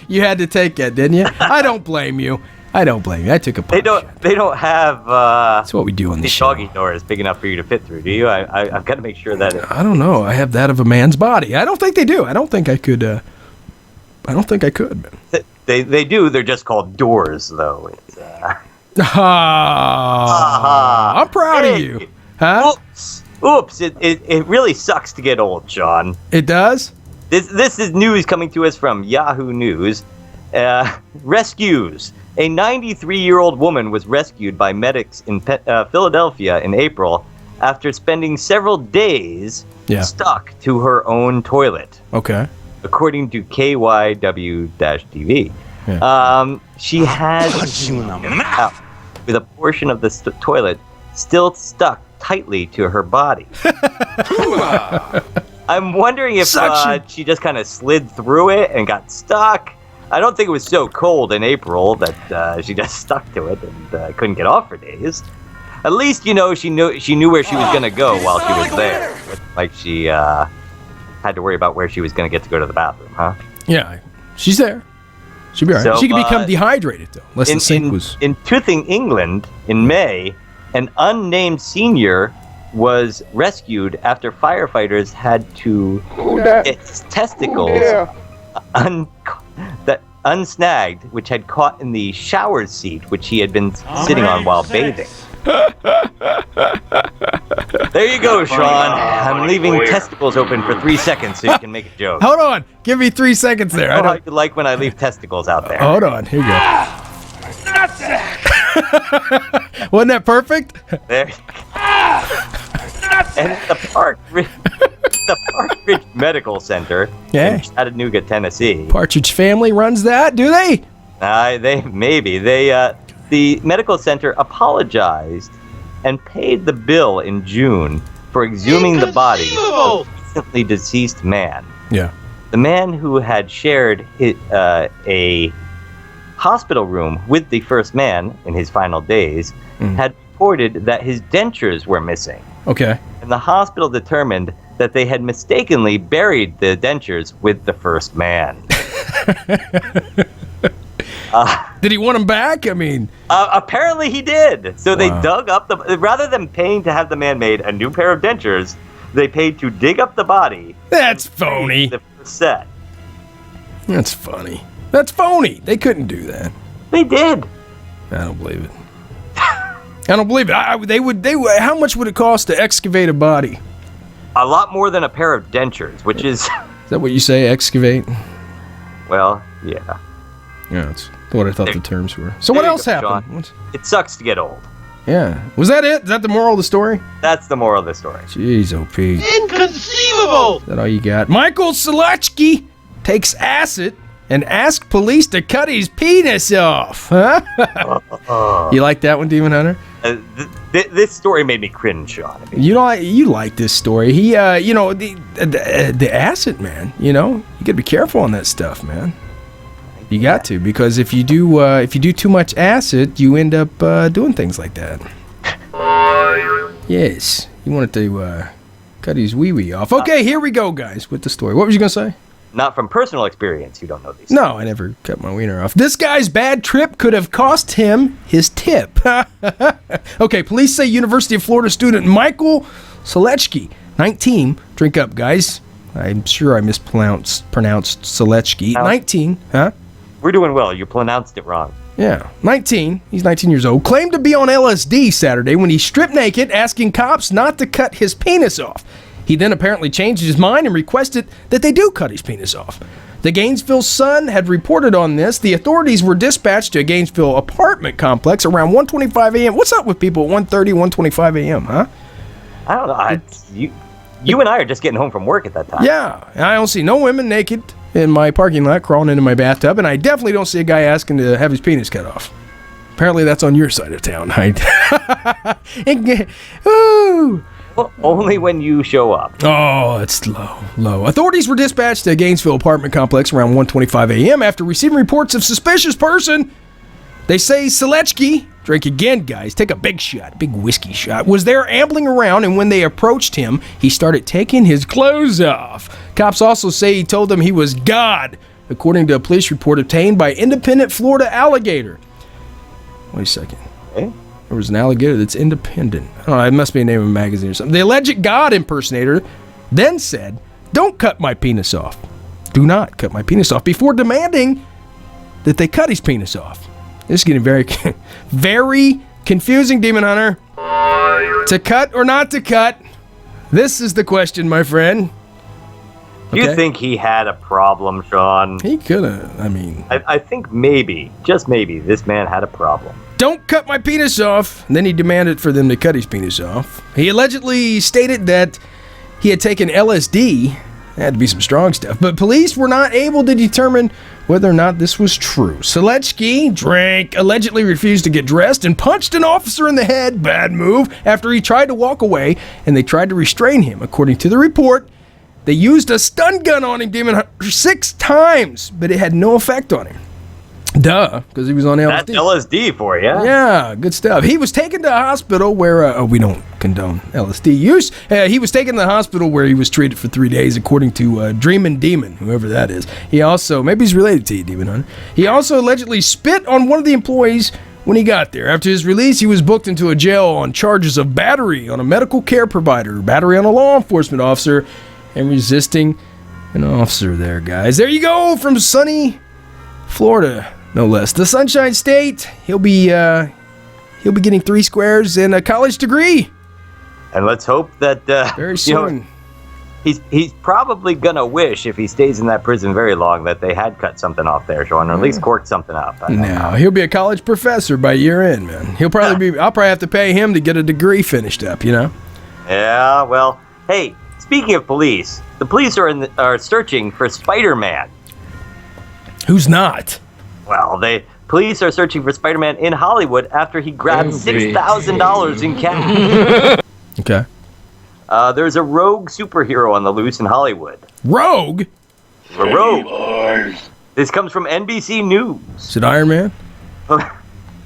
Speaker 3: You had to take that, didn't you? I don't blame you. I took a punch.
Speaker 4: They don't have
Speaker 3: That's what we do on the show.
Speaker 4: doggy door is big enough for you to fit through, do you? I've got to make sure that
Speaker 3: I don't know. I have that of a man's body. I don't think they do. I don't think I could. Man.
Speaker 4: they do. They're just called doors, though. It's,
Speaker 3: I'm proud of you. Huh?
Speaker 4: Oops. It really sucks to get old, Sean.
Speaker 3: It does?
Speaker 4: This is news coming to us from Yahoo News. Rescues. A 93-year-old woman was rescued by medics in Philadelphia in April after spending several days stuck to her own toilet.
Speaker 3: Okay.
Speaker 4: According to KYW-TV.
Speaker 3: Yeah.
Speaker 4: She had out with a portion of the toilet still stuck tightly to her body. I'm wondering if she just kind of slid through it and got stuck. I don't think it was so cold in April that she just stuck to it and couldn't get off for days. At least, she knew where she was going to go while she was there. Like she had to worry about where she was going to get to go to the bathroom, huh?
Speaker 3: Yeah, she's there. She'll be all right.
Speaker 4: So,
Speaker 3: she could become dehydrated, though, unless the sink was...
Speaker 4: In Tooting, England, in May, an unnamed senior was rescued after firefighters had to get his testicles unsnagged, which had caught in the shower seat, which he had been sitting on while bathing. There you go, Sean. I'm leaving testicles open for 3 seconds so you can make a joke.
Speaker 3: Hold on. Give me 3 seconds there.
Speaker 4: I know how you like when I leave testicles out there.
Speaker 3: Hold on. Here you go. Wasn't that perfect?
Speaker 4: There. And at the Park Ridge Medical Center in Chattanooga, Tennessee.
Speaker 3: Partridge Family runs that, do they?
Speaker 4: The medical center apologized and paid the bill in June for exhuming the body of a recently deceased man.
Speaker 3: Yeah.
Speaker 4: The man who had shared a hospital room with the first man in his final days had reported that his dentures were missing.
Speaker 3: Okay.
Speaker 4: And the hospital determined that they had mistakenly buried the dentures with the first man.
Speaker 3: Did he want them back? I mean...
Speaker 4: apparently he did. So they dug up rather than paying to have the man made a new pair of dentures, they paid to dig up the body.
Speaker 3: That's phony.
Speaker 4: The first set.
Speaker 3: That's funny. That's phony. They couldn't do that.
Speaker 4: They did.
Speaker 3: I don't believe it. I don't believe it. They would. How much would it cost to excavate a body?
Speaker 4: A lot more than a pair of dentures, which is...
Speaker 3: Is that what you say, excavate?
Speaker 4: Well, yeah.
Speaker 3: Yeah, that's what I thought the terms were. So what else happened?
Speaker 4: It sucks to get old.
Speaker 3: Yeah. Was that it? Is that the moral of the story?
Speaker 4: That's the moral of the story.
Speaker 3: Jeez, OP.
Speaker 5: Inconceivable!
Speaker 3: Is that all you got? Michael Selachki takes acid and asks police to cut his penis off. Huh? You like that one, Demon Hunter?
Speaker 4: This story made me cringe, Sean.
Speaker 3: You like this story. He, the acid, man. You gotta be careful on that stuff, man. You got to, because if you do too much acid, you end up doing things like that. Yes, you wanted to cut his wee-wee off. Okay, here we go, guys, with the story. What was you gonna say?
Speaker 4: Not from personal experience, you don't know these.
Speaker 3: No, I never cut my wiener off. This guy's bad trip could have cost him his tip. Okay, police say University of Florida student Michael Selechki, 19, drink up, guys. I'm sure I pronounced Selechki. 19, huh?
Speaker 4: We're doing well. You pronounced it wrong.
Speaker 3: Yeah, 19. He's 19 years old. Claimed to be on LSD Saturday when he stripped naked, asking cops not to cut his penis off. He then apparently changed his mind and requested that they do cut his penis off. The Gainesville Sun had reported on this. The authorities were dispatched to a Gainesville apartment complex around 1:25 a.m. What's up with people at 1:30, 1:25 a.m., huh?
Speaker 4: I don't know. You and I are just getting home from work at that time.
Speaker 3: Yeah, I don't see no women naked. in my parking lot crawling into my bathtub, and I definitely don't see a guy asking to have his penis cut off. Apparently that's on your side of town. Ooh.
Speaker 4: Well, only when you show up.
Speaker 3: Oh, it's low. Authorities were dispatched to a Gainesville apartment complex around 1:25 a.m. after receiving reports of suspicious person. They say Selechki, drink again, guys, take a big whiskey shot, was there ambling around, and when they approached him, he started taking his clothes off. Cops also say he told them he was God, according to a police report obtained by Independent Florida Alligator. Wait a second.
Speaker 4: Eh?
Speaker 3: There was an alligator that's independent. I don't know, it must be a name of a magazine or something. The alleged God impersonator then said, "Don't cut my penis off. Do not cut my penis off," before demanding that they cut his penis off. This is getting very, very confusing, Demon Hunter. To cut or not to cut? This is the question, my friend.
Speaker 4: Do you think he had a problem, Sean?
Speaker 3: He could have,
Speaker 4: I think maybe, just maybe, this man had a problem.
Speaker 3: Don't cut my penis off. And then he demanded for them to cut his penis off. He allegedly stated that he had taken LSD. It had to be some strong stuff. But police were not able to determine whether or not this was true. Selechki, allegedly refused to get dressed and punched an officer in the head, bad move, after he tried to walk away, and they tried to restrain him. According to the report, they used a stun gun on him, Demon Hunter, 6 times, but it had no effect on him. Duh, because he was on LSD.
Speaker 4: That's LSD for you.
Speaker 3: Yeah, good stuff. He was taken to a hospital where, we don't condone LSD use. He was taken to the hospital where he was treated for 3 days, according to GhostMan&Demon, whoever that is. He also, maybe he's related to you, Demon Hunter. He also allegedly spit on one of the employees when he got there. After his release, he was booked into a jail on charges of battery on a medical care provider, battery on a law enforcement officer, and resisting an officer there, guys. There you go, from sunny Florida. No less. The Sunshine State. He'll be getting 3 squares and a college degree.
Speaker 4: And let's hope that
Speaker 3: very soon.
Speaker 4: He's probably gonna wish, if he stays in that prison very long, that they had cut something off there, Sean, or at least corked something up.
Speaker 3: No, he'll be a college professor by year end, man. I'll probably have to pay him to get a degree finished up.
Speaker 4: Yeah. Well, hey. Speaking of police, the police are searching for Spider-Man.
Speaker 3: Who's not?
Speaker 4: Well, police are searching for Spider-Man in Hollywood after he grabbed $6,000 in cash.
Speaker 3: Okay.
Speaker 4: There's a rogue superhero on the loose in Hollywood.
Speaker 3: Rogue?
Speaker 4: A rogue. This comes from NBC News.
Speaker 3: Is it Iron Man?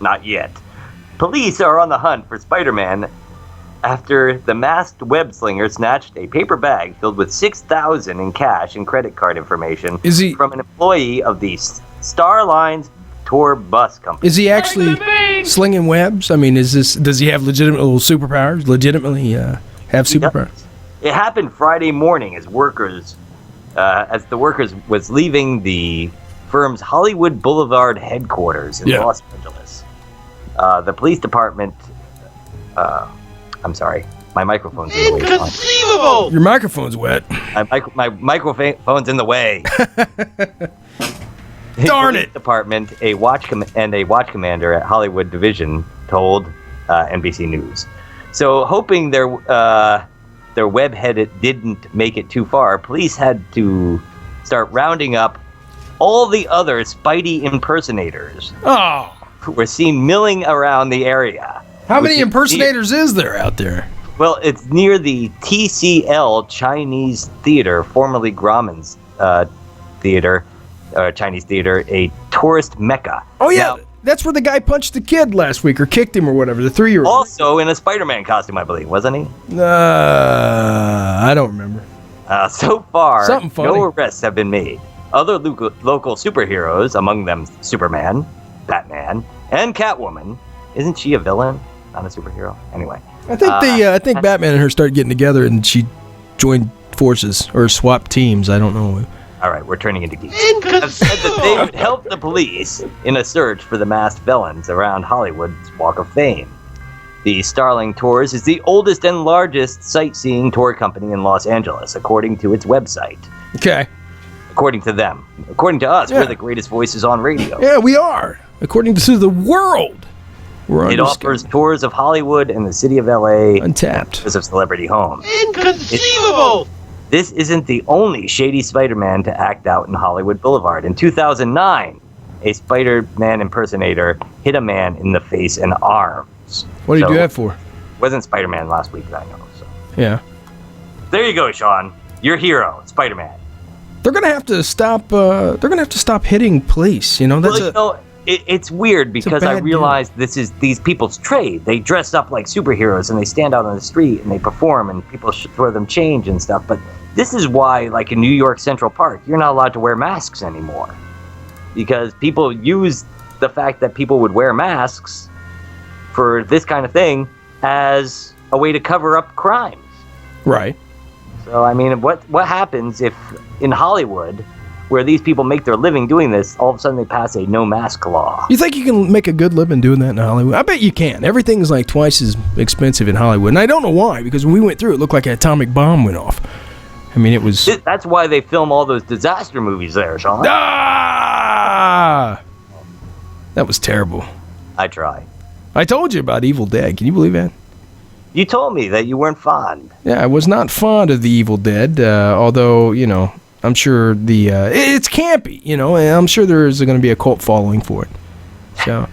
Speaker 4: Not yet. Police are on the hunt for Spider-Man after the masked web-slinger snatched a paper bag filled with $6,000 in cash and credit card information from an employee of the Star Lines tour bus company.
Speaker 3: Is he actually slinging webs? Does he have legitimate superpowers? Have superpowers?
Speaker 4: It happened Friday morning as the workers was leaving the firm's Hollywood Boulevard headquarters in Los Angeles. The police department. I'm sorry, my microphone's in the way.
Speaker 5: Inconceivable!
Speaker 3: Your microphone's wet.
Speaker 4: My microphone's in the way.
Speaker 3: Darn it!
Speaker 4: Department, a watch commander at Hollywood Division told NBC News. So, hoping their web-head didn't make it too far, police had to start rounding up all the other Spidey impersonators who were seen milling around the area.
Speaker 3: How many impersonators is there out there?
Speaker 4: Well, it's near the TCL Chinese Theater, formerly Grauman's Theater, Chinese Theater, a tourist mecca.
Speaker 3: Oh, yeah. Now, that's where the guy punched the kid last week, or kicked him or whatever, the 3-year-old.
Speaker 4: Also in a Spider-Man costume, I believe, wasn't he?
Speaker 3: I don't remember.
Speaker 4: So far,
Speaker 3: something funny.
Speaker 4: No arrests have been made. Other local superheroes, among them Superman, Batman, and Catwoman. Isn't she a villain? Not a superhero? Anyway.
Speaker 3: I think Batman and her started getting together and she joined forces or swapped teams. I don't know.
Speaker 4: All right, we're turning into geeks. Have said that they would help the police in a search for the masked villains around Hollywood's Walk of Fame. The Starling Tours is the oldest and largest sightseeing tour company in Los Angeles, according to its website.
Speaker 3: Okay.
Speaker 4: According to them. According to us, we're the greatest voices on radio.
Speaker 3: Yeah, we are. According to the world.
Speaker 4: It offers tours of Hollywood and the city of LA.
Speaker 3: Untapped.
Speaker 4: Because of celebrity homes.
Speaker 5: Inconceivable!
Speaker 4: this isn't the only shady Spider-Man to act out in Hollywood Boulevard. In 2009, a Spider-Man impersonator hit a man in the face and arms.
Speaker 3: What did you do that for?
Speaker 4: Wasn't Spider-Man last week, I know. So.
Speaker 3: Yeah.
Speaker 4: There you go, Sean. Your hero, Spider-Man.
Speaker 3: They're gonna have to stop. They're gonna have to stop hitting police. You know,
Speaker 4: it's weird because I realize this is these people's trade. They dress up like superheroes and they stand out on the street and they perform and people should throw them change and stuff. But this is why, like in New York Central Park, you're not allowed to wear masks anymore because people use the fact that people would wear masks for this kind of thing as a way to cover up crimes.
Speaker 3: Right.
Speaker 4: So, I mean, what happens if in Hollywood, where these people make their living doing this, all of a sudden they pass a no-mask law?
Speaker 3: You think you can make a good living doing that in Hollywood? I bet you can. Everything's like twice as expensive in Hollywood. And I don't know why, because when we went through, it looked like an atomic bomb went off. I mean, it was...
Speaker 4: That's why they film all those disaster movies there, Sean.
Speaker 3: Ah! That was terrible.
Speaker 4: I try.
Speaker 3: I told you about Evil Dead. Can you believe that?
Speaker 4: You told me that you weren't fond.
Speaker 3: Yeah, I was not fond of the Evil Dead, although, you know, I'm sure it's campy, you know, and I'm sure there's going to be a cult following for it. So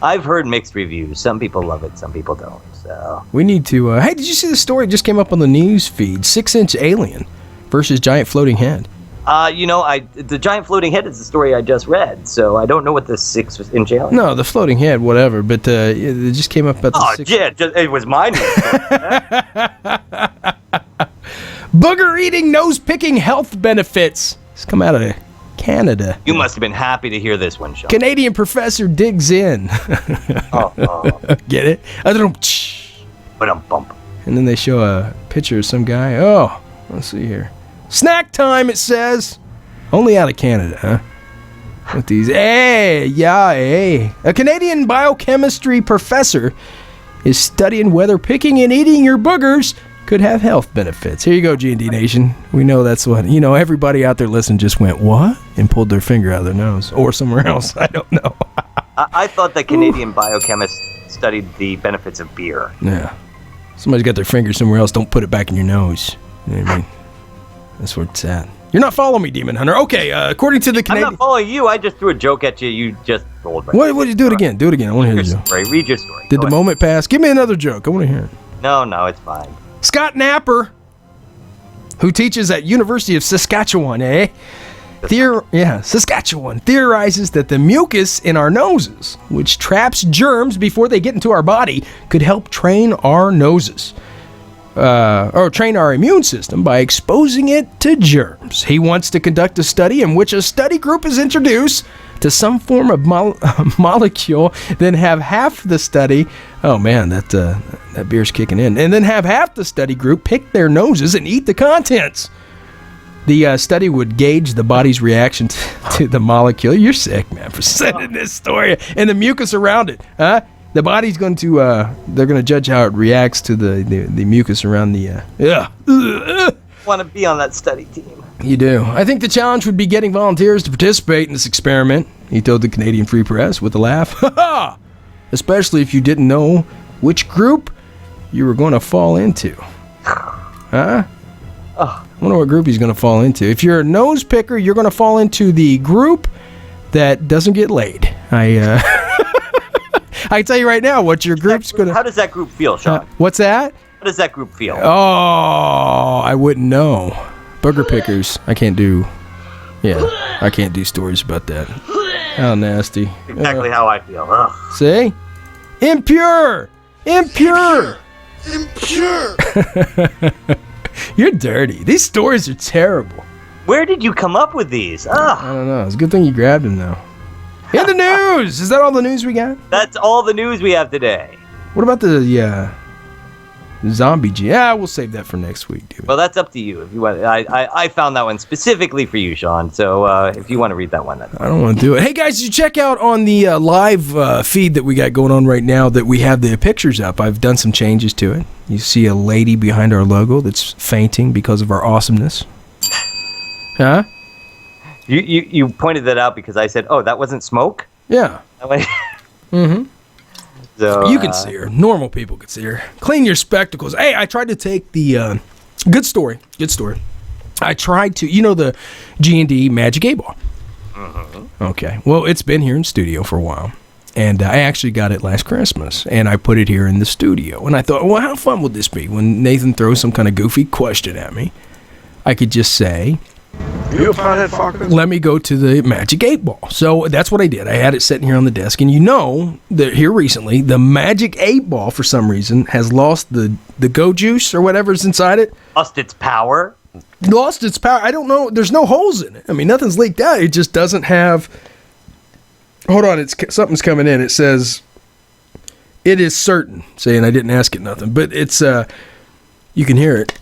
Speaker 4: I've heard mixed reviews. Some people love it, some people don't. So
Speaker 3: we need to. Hey, did you see the story? It just came up on the news feed. 6-inch alien versus giant floating head.
Speaker 4: The giant floating head is the story I just read, so I don't know what the 6-inch alien.
Speaker 3: No, the floating head, whatever. But it just came up about the
Speaker 4: it was my news.
Speaker 3: Booger-eating, nose-picking health benefits. It's come out of Canada.
Speaker 4: You must have been happy to hear this one, Sean.
Speaker 3: Canadian professor digs in. Get it?
Speaker 4: Bump.
Speaker 3: And then they show a picture of some guy. Oh, let's see here. Snack time, it says. Only out of Canada, huh? With these. A Canadian biochemistry professor is studying whether picking and eating your boogers could have health benefits. Here you go, G&D Nation. We know that's what, everybody out there listening just went, what? And pulled their finger out of their nose. Or somewhere else. I don't know.
Speaker 4: I thought that Canadian biochemists studied the benefits of beer.
Speaker 3: Yeah. Somebody's got their finger somewhere else. Don't put it back in your nose. You know what I mean? That's where it's at. You're not following me, Demon Hunter. Okay, according to the Canadian...
Speaker 4: I'm not following you. I just threw a joke at you. You just rolled right.
Speaker 3: What did you do it again? Do it again. I want to hear the joke.
Speaker 4: Read your story.
Speaker 3: Did the moment pass? Give me another joke. I want to hear it.
Speaker 4: No, it's fine.
Speaker 3: Scott Napper, who teaches at University of Saskatchewan, Saskatchewan, theorizes that the mucus in our noses, which traps germs before they get into our body, could help train our noses. Or train our immune system by exposing it to germs. He wants to conduct a study in which a study group is introduced to some form of molecule, then have half the study... Oh man, that beer's kicking in. And then have half the study group pick their noses and eat the contents. The study would gauge the body's reaction to the molecule. You're sick, man, for sending this story. And the mucus around it, huh? The body's going to, they're going to judge how it reacts to the mucus around the,
Speaker 4: Want to be on that study team.
Speaker 3: You do. I think the challenge would be getting volunteers to participate in this experiment, he told the Canadian Free Press with a laugh. Ha-ha! Especially if you didn't know which group you were going to fall into. Huh? I wonder what group he's going to fall into. If you're a nose picker, you're going to fall into the group that doesn't get laid. I tell you right now what your group's going to...
Speaker 4: How does that group feel, Sean?
Speaker 3: What's that?
Speaker 4: How does that group feel?
Speaker 3: Oh, I wouldn't know. Booger pickers. I can't do stories about that. How nasty.
Speaker 4: Exactly how I feel. Ugh.
Speaker 3: See? Impure! You're dirty. These stories are terrible.
Speaker 4: Where did you come up with these? Ugh.
Speaker 3: I don't know. It's a good thing you grabbed them, though. In the news! Is that all the news we got?
Speaker 4: That's all the news we have today.
Speaker 3: What about the zombie G? Yeah, we'll save that for next week, dude.
Speaker 4: Well, that's up to you. If you want, I found that one specifically for you, Sean. So if you want to read that one, that's
Speaker 3: I don't want to do it. Hey, guys, you check out on the live feed that we got going on right now that we have the pictures up. I've done some changes to it. You see a lady behind our logo that's fainting because of our awesomeness. Huh?
Speaker 4: You pointed that out because I said, oh, that wasn't smoke?
Speaker 3: Yeah. Mm-hmm.
Speaker 4: So,
Speaker 3: you can see her. Normal people can see her. Clean your spectacles. Hey, I tried to take the... Good story. I tried to, the G&D Magic 8-Ball. Okay. Well, it's been here in studio for a while. And I actually got it last Christmas. And I put it here in the studio. And I thought, well, how fun would this be? When Nathan throws some kind of goofy question at me, I could just say,
Speaker 6: You pothead fucker.
Speaker 3: let me go to the Magic 8-Ball. So that's what I did. I had it sitting here on the desk. And that here recently, the Magic 8-Ball, for some reason, has lost the Go Juice or whatever's inside it.
Speaker 4: Lost its power.
Speaker 3: Lost its power. I don't know. There's no holes in it. I mean, nothing's leaked out. It just doesn't have... Hold on. Something's coming in. It says, it is certain, saying I didn't ask it nothing. But it's... you can hear it.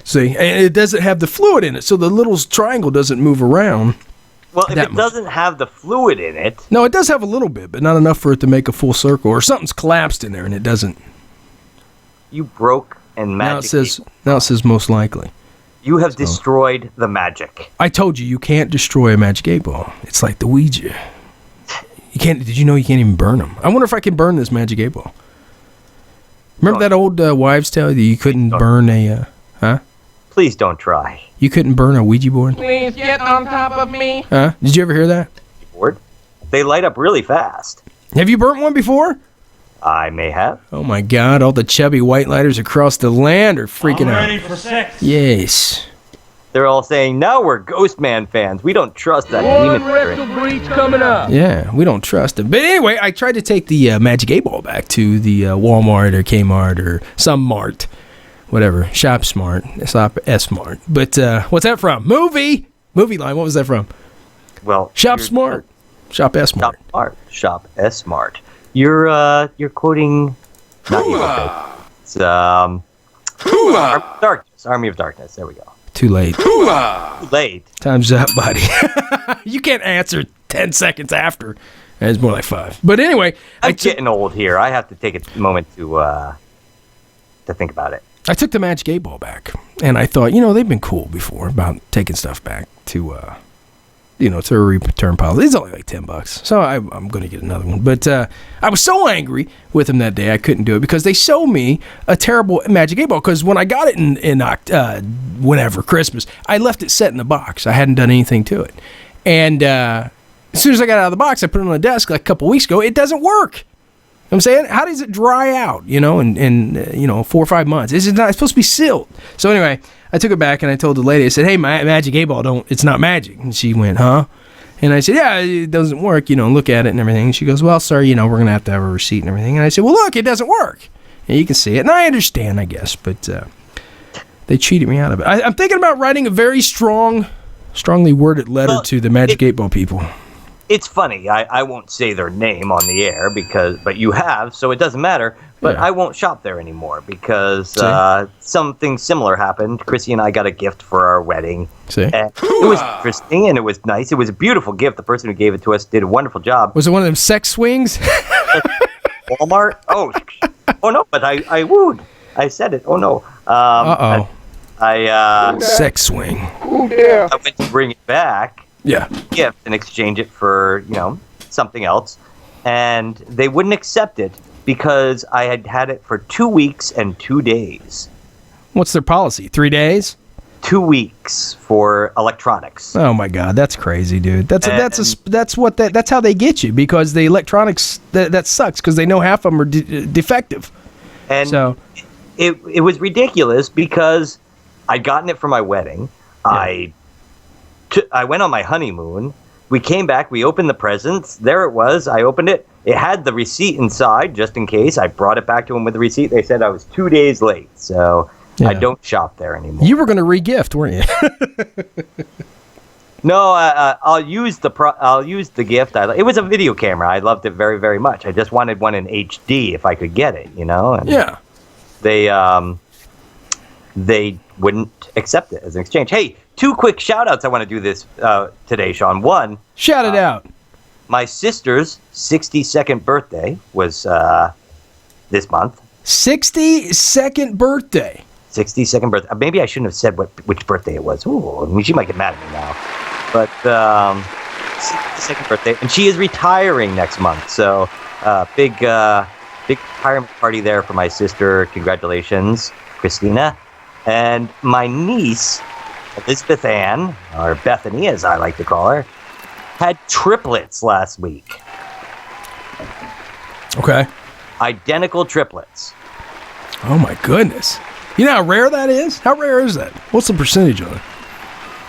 Speaker 3: See? And it doesn't have the fluid in it, so the little triangle doesn't move around.
Speaker 4: Well, if it doesn't have the fluid in it...
Speaker 3: No, it does have a little bit, but not enough for it to make a full circle. Or something's collapsed in there, and it doesn't.
Speaker 4: You broke and magic.
Speaker 3: Now it says most likely.
Speaker 4: You have destroyed the magic.
Speaker 3: I told you can't destroy a Magic 8-Ball. It's like the Ouija. You can't. Did you know you can't even burn them? I wonder if I can burn this Magic 8-Ball. Remember that old wives' tale that you couldn't burn a... Huh?
Speaker 4: Please don't try.
Speaker 3: You couldn't burn a Ouija board?
Speaker 5: Please get on top of me.
Speaker 3: Huh? Did you ever hear that?
Speaker 4: Board? They light up really fast.
Speaker 3: Have you burnt one before?
Speaker 4: I may have.
Speaker 3: Oh my God! All the chubby white lighters across the land are freaking out.
Speaker 5: Ready for sex.
Speaker 3: Yes.
Speaker 4: They're all saying, now we're Ghostman fans. We don't trust that demon spirit.
Speaker 5: breach coming up.
Speaker 3: Yeah, we don't trust him. But anyway, I tried to take the Magic 8-Ball back to the Walmart or Kmart or some mart, whatever. Shop Smart, Shop S-Mart. But what's that from? Movie line. What was that from?
Speaker 4: Well,
Speaker 3: Shop Smart. Shop S-Mart.
Speaker 4: Shop Smart. Shop S-Mart. You're quoting... Not you, okay. It's, Army of Darkness. There we go.
Speaker 3: Too late.
Speaker 4: Too late.
Speaker 3: Time's up, buddy. You can't answer 10 seconds after. It's more like 5. But anyway,
Speaker 4: I'm getting old here. I have to take a moment to think about it.
Speaker 3: I took the Magic 8-Ball back, and I thought, they've been cool before about taking stuff back to, to a return policy. It's only like $10, so I'm going to get another one. But I was so angry with them that day I couldn't do it because they sold me a terrible Magic 8-Ball. Because when I got it in Christmas, I left it set in the box. I hadn't done anything to it, and as soon as I got out of the box, I put it on the desk like a couple weeks ago. It doesn't work. I'm saying, how does it dry out, in 4 or 5 months? It's supposed to be sealed. So anyway, I took it back and I told the lady, I said, hey, my Magic 8-Ball, it's not magic. And she went, huh? And I said, yeah, it doesn't work, look at it and everything. And she goes, well, sir, we're going to have a receipt and everything. And I said, well, look, it doesn't work. And you can see it. And I understand, I guess, but they cheated me out of it. I'm thinking about writing a very strongly worded letter to the Magic 8-Ball people.
Speaker 4: It's funny. I won't say their name on the air but you have, so it doesn't matter. But yeah. I won't shop there anymore because something similar happened. Chrissy and I got a gift for our wedding.
Speaker 3: See?
Speaker 4: And it was interesting and it was nice. It was a beautiful gift. The person who gave it to us did a wonderful job.
Speaker 3: Was it one of them sex swings?
Speaker 4: Walmart? Oh no! But I wooed. I said it. Oh no.
Speaker 3: Uh-oh.
Speaker 4: I
Speaker 3: sex swing.
Speaker 6: Yeah.
Speaker 4: I went to bring it back.
Speaker 3: Yeah.
Speaker 4: Gift and exchange it for, something else. And they wouldn't accept it because I had it for 2 weeks and 2 days.
Speaker 3: What's their policy? 3 days?
Speaker 4: 2 weeks for electronics.
Speaker 3: Oh my God, that's crazy, dude. That's how they get you because the electronics that sucks because they know half of them are defective.
Speaker 4: And
Speaker 3: so
Speaker 4: it was ridiculous because I'd gotten it for my wedding. Yeah. I went on my honeymoon. We came back. We opened the presents. There it was. I opened it. It had the receipt inside, just in case. I brought it back to them with the receipt. They said I was 2 days late, so I don't shop there anymore.
Speaker 3: You were going to re-gift, weren't you?
Speaker 4: No, I'll use the gift. It was a video camera. I loved it very, very much. I just wanted one in HD if I could get it, And
Speaker 3: yeah.
Speaker 4: They wouldn't accept it as an exchange. Hey, 2 quick shout-outs I want to do this today, Sean. One.
Speaker 3: Shout it out.
Speaker 4: My sister's 62nd birthday was this month.
Speaker 3: 62nd birthday.
Speaker 4: 62nd birthday. Maybe I shouldn't have said which birthday it was. Ooh, she might get mad at me now. But 62nd birthday. And she is retiring next month. So big retirement party there for my sister. Congratulations, Christina. And my niece Elizabeth Ann, or Bethany as I like to call her, had triplets last week.
Speaker 3: Okay.
Speaker 4: Identical triplets.
Speaker 3: Oh my goodness. You know how rare that is? How rare is that? What's the percentage of it?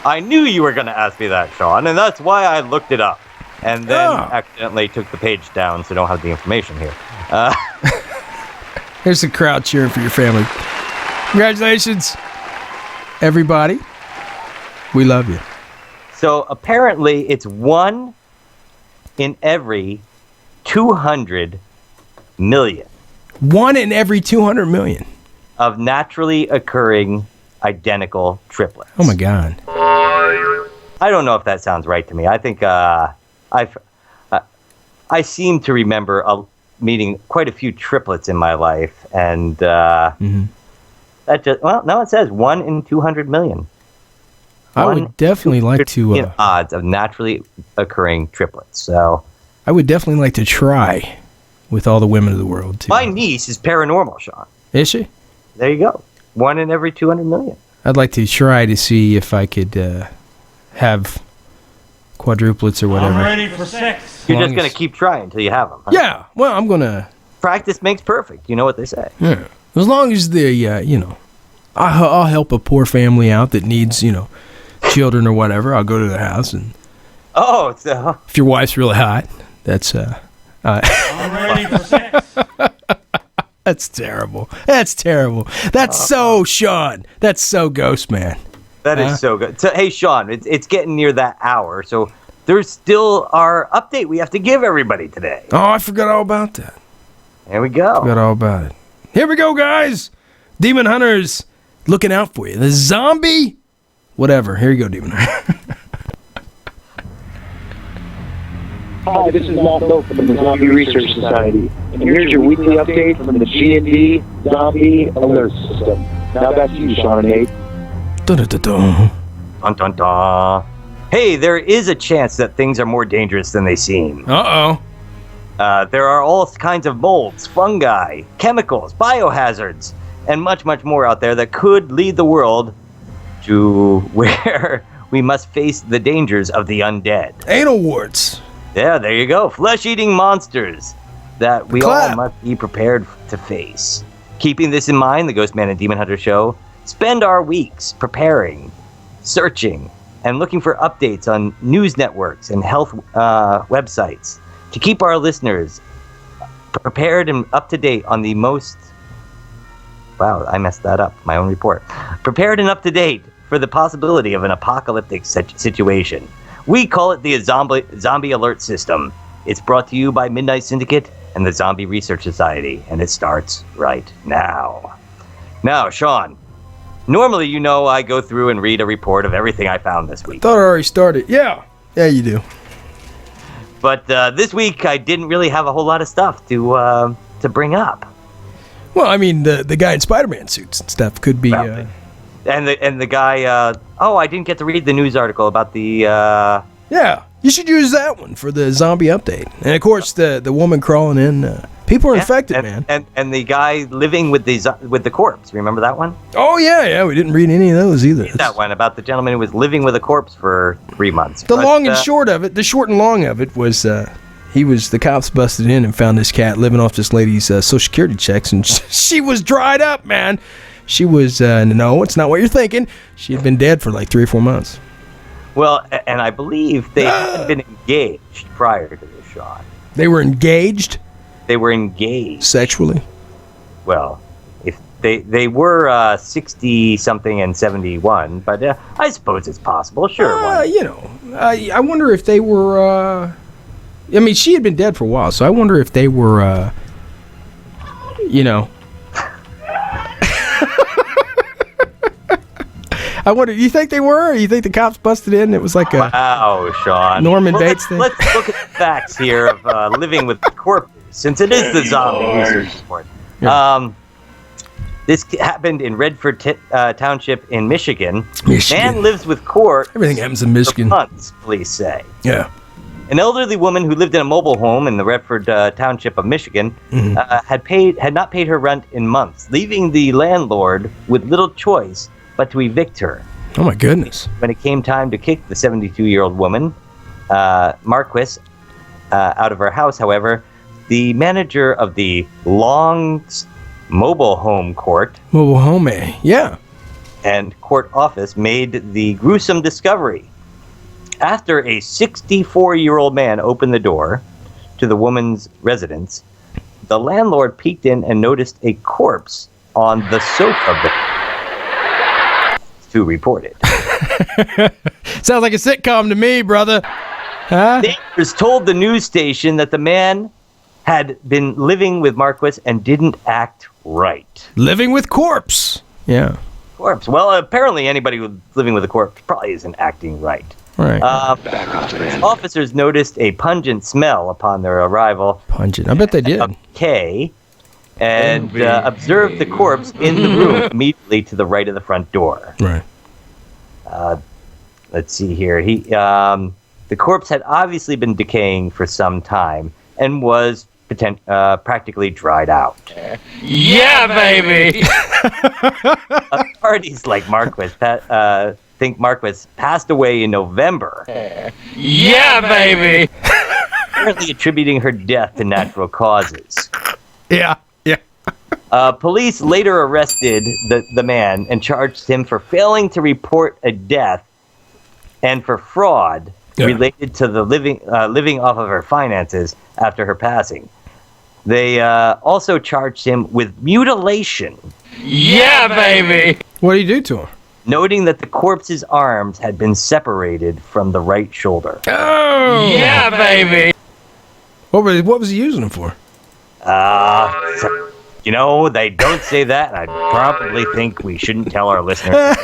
Speaker 4: I knew you were going to ask me that, Sean, and that's why I looked it up. And then accidentally took the page down, so I don't have the information here.
Speaker 3: Here's the crowd cheering for your family. Congratulations, everybody. We love you.
Speaker 4: So apparently it's 1 in every 200 million.
Speaker 3: 1 in every 200 million.
Speaker 4: Of naturally occurring identical triplets.
Speaker 3: Oh my God.
Speaker 4: I don't know if that sounds right to me. I think I seem to remember meeting quite a few triplets in my life, and that just now it says 1 in 200 million.
Speaker 3: I would definitely like to
Speaker 4: odds of naturally occurring triplets. So
Speaker 3: I would definitely like to try with all the women of the world too.
Speaker 4: My niece is paranormal, Sean.
Speaker 3: Is she?
Speaker 4: There you go. 1 in every 200 million.
Speaker 3: I'd like to try to see if I could have quadruplets or whatever.
Speaker 5: I'm ready for sex.
Speaker 4: You're just going to keep trying until you have them. Huh?
Speaker 3: Yeah. Well, I'm going to...
Speaker 4: Practice makes perfect. You know what they say.
Speaker 3: Yeah. As long as I'll help a poor family out that needs, children or whatever. I'll go to their house and...
Speaker 4: Oh, so...
Speaker 3: If your wife's really hot, that's...
Speaker 5: I'm ready for sex.
Speaker 3: That's terrible. That's terrible. That's so Sean. That's so Ghost Man.
Speaker 4: That is so good. So, hey, Sean, it's getting near that hour, so there's still our update we have to give everybody today.
Speaker 3: Oh, I forgot all about that.
Speaker 4: There we go.
Speaker 3: Forgot all about it. Here we go, guys. Demon Hunters looking out for you. The zombie, whatever. Here you go, Demon Hunter.
Speaker 7: Hi, this is Matt Lowe from the Zombie Research Society, and here's your weekly update from the G&D Zombie Alert System. Now back to you, Sean and Nate.
Speaker 3: Dun-dun-dun-dun.
Speaker 4: Dun, dun, dun. Hey, there is a chance that things are more dangerous than they seem.
Speaker 3: Uh-oh.
Speaker 4: There are all kinds of molds, fungi, chemicals, biohazards, and much, much more out there that could lead the world to where we must face the dangers of the undead.
Speaker 3: Anal warts.
Speaker 4: Yeah, there you go. Flesh-eating monsters that we all must be prepared to face. Keeping this in mind, the Ghost Man and Demon Hunter show spend our weeks preparing, searching, and looking for updates on news networks and health websites to keep our listeners prepared and up to date on the most... Wow, I messed that up, my own report. Prepared and up to date for the possibility of an apocalyptic situation. We call it the Zombie Alert System. It's brought to you by Midnight Syndicate and the Zombie Research Society, and it starts right now. Now, Sean, normally I go through and read a report of everything I found this week.
Speaker 3: Thought I already started. Yeah. Yeah, you do.
Speaker 4: But this week, I didn't really have a whole lot of stuff to bring up.
Speaker 3: Well, I mean, the guy in Spider-Man suits and stuff could be...
Speaker 4: And the guy, I didn't get to read the news article about the...
Speaker 3: Yeah, you should use that one for the zombie update. And, of course, the woman crawling in... people are infected, man.
Speaker 4: And the guy living with the corpse. Remember that one?
Speaker 3: Oh, yeah, we didn't read any of those either.
Speaker 4: That one about the gentleman who was living with a corpse for 3 months.
Speaker 3: The long and short of it, the short and long of it was... the cops busted in and found this cat living off this lady's Social Security checks, and she was dried up, man. She was, no, it's not what you're thinking. She had been dead for like 3 or 4 months.
Speaker 4: Well, and I believe they had been engaged prior to this shot.
Speaker 3: They were engaged?
Speaker 4: They were engaged.
Speaker 3: Sexually?
Speaker 4: Well, if they were 60-something and 71, but I suppose it's possible. Sure.
Speaker 3: I wonder if they were, I mean, she had been dead for a while, so I wonder if they were, I wonder, you think they were? Or you think the cops busted in? It was like a... Wow,
Speaker 4: Sean.
Speaker 3: Norman Bates thing?
Speaker 4: Let's look at the facts here of living with corpses, since it is the zombie research report. Yeah. This happened in Redford Township in Michigan. Man lives with corpse.
Speaker 3: Everything happens in Michigan.
Speaker 4: For months, police say.
Speaker 3: Yeah.
Speaker 4: An elderly woman who lived in a mobile home in the Redford Township of Michigan had not paid her rent in months, leaving the landlord with little choice but to evict her.
Speaker 3: Oh, my goodness.
Speaker 4: When it came time to kick the 72-year-old woman, Marquis, out of her house, however, the manager of the Long Mobile Home Court
Speaker 3: Mobile home, yeah.
Speaker 4: and court office made the gruesome discovery. After a 64-year-old man opened the door to the woman's residence, the landlord peeked in and noticed a corpse on the sofa bed. To report it.
Speaker 3: Sounds like a sitcom to me, brother. Huh?
Speaker 4: Neighbors told the news station that the man had been living with Marquis and didn't act right.
Speaker 3: Living with corpse. Yeah.
Speaker 4: Corpse. Well, apparently anybody who's living with a corpse probably isn't acting right.
Speaker 3: Right.
Speaker 4: Officers noticed a pungent smell upon their arrival.
Speaker 3: Pungent. I bet they did.
Speaker 4: Of decay, and observed the corpse in the room immediately to the right of the front door.
Speaker 3: Right.
Speaker 4: Let's see here. The corpse had obviously been decaying for some time and was practically dried out.
Speaker 1: Yeah, baby!
Speaker 4: Parties like Marquis think Marquis passed away in November.
Speaker 1: Yeah, baby!
Speaker 4: Apparently attributing her death to natural causes.
Speaker 3: Yeah. Yeah.
Speaker 4: Police later arrested the man and charged him for failing to report a death and for fraud related to the living off of her finances after her passing. They also charged him with mutilation.
Speaker 1: Yeah, baby!
Speaker 3: What did he do to him?
Speaker 4: Noting that the corpse's arms had been separated from the right shoulder.
Speaker 3: Oh!
Speaker 1: Yeah, baby!
Speaker 3: What was he using them for?
Speaker 4: They don't say that, and I probably think we shouldn't tell our listeners.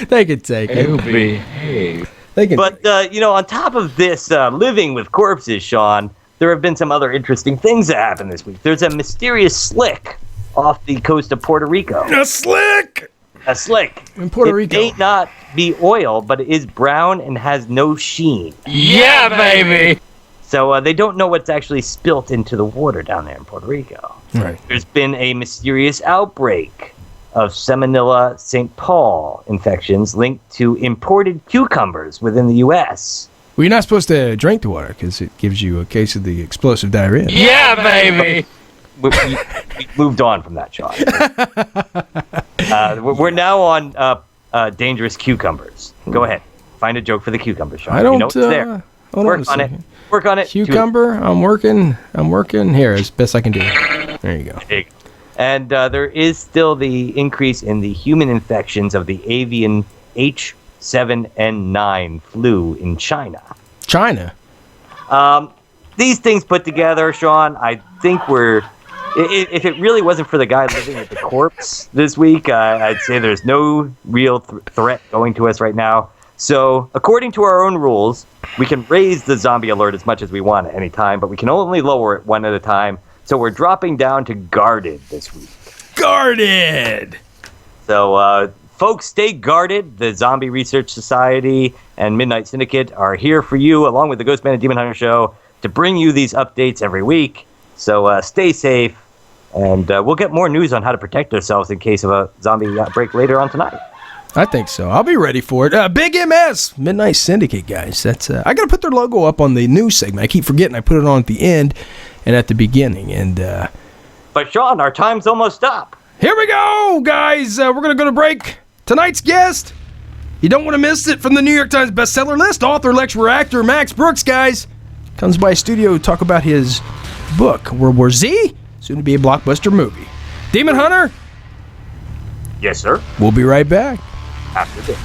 Speaker 3: They could take it.
Speaker 1: behave.
Speaker 3: They can.
Speaker 4: But, on top of this living with corpses, Sean, there have been some other interesting things that happened this week. There's a mysterious slick off the coast of Puerto Rico.
Speaker 3: A slick!
Speaker 4: A slick.
Speaker 3: In Puerto Rico.
Speaker 4: It may not be oil, but it is brown and has no sheen.
Speaker 1: Yeah, baby!
Speaker 4: So they don't know what's actually spilt into the water down there in Puerto Rico.
Speaker 3: Right.
Speaker 4: There's been a mysterious outbreak of Salmonella St. Paul infections linked to imported cucumbers within the U.S.
Speaker 3: Well, you're not supposed to drink the water because it gives you a case of the explosive diarrhea.
Speaker 1: Yeah, baby!
Speaker 4: We moved on from that, Sean. We're now on dangerous cucumbers. Go ahead. Find a joke for the cucumbers, Sean.
Speaker 3: I don't.
Speaker 4: You know it's there.
Speaker 3: Work on it.
Speaker 4: Work on it.
Speaker 3: Cucumber. I'm working. Here as best I can do. There you go.
Speaker 4: There you go. And there is still the increase in the human infections of the avian H7N9 flu in China.
Speaker 3: China.
Speaker 4: These things put together, Sean, I think if it really wasn't for the guy living with the corpse this week, I'd say there's no real threat going to us right now. So, according to our own rules, we can raise the zombie alert as much as we want at any time, but we can only lower it one at a time. So we're dropping down to guarded this week.
Speaker 3: Guarded!
Speaker 4: So, folks, stay guarded. The Zombie Research Society and Midnight Syndicate are here for you, along with the Ghostman and Demon Hunter Show, to bring you these updates every week. So stay safe, and we'll get more news on how to protect ourselves in case of a zombie outbreak later on tonight.
Speaker 3: I think so. I'll be ready for it. Big MS, Midnight Syndicate, guys. That's I got to put their logo up on the news segment. I keep forgetting. I put it on at the end and at the beginning. And
Speaker 4: but Sean, our time's almost up.
Speaker 3: Here we go, guys. We're gonna go to break. Tonight's guest, you don't want to miss it, from the New York Times bestseller list, author, lecturer, actor Max Brooks, guys, comes by studio to talk about his book, World War Z, soon to be a blockbuster movie. Demon Hunter.
Speaker 4: Yes, sir.
Speaker 3: We'll be right back.
Speaker 4: After this.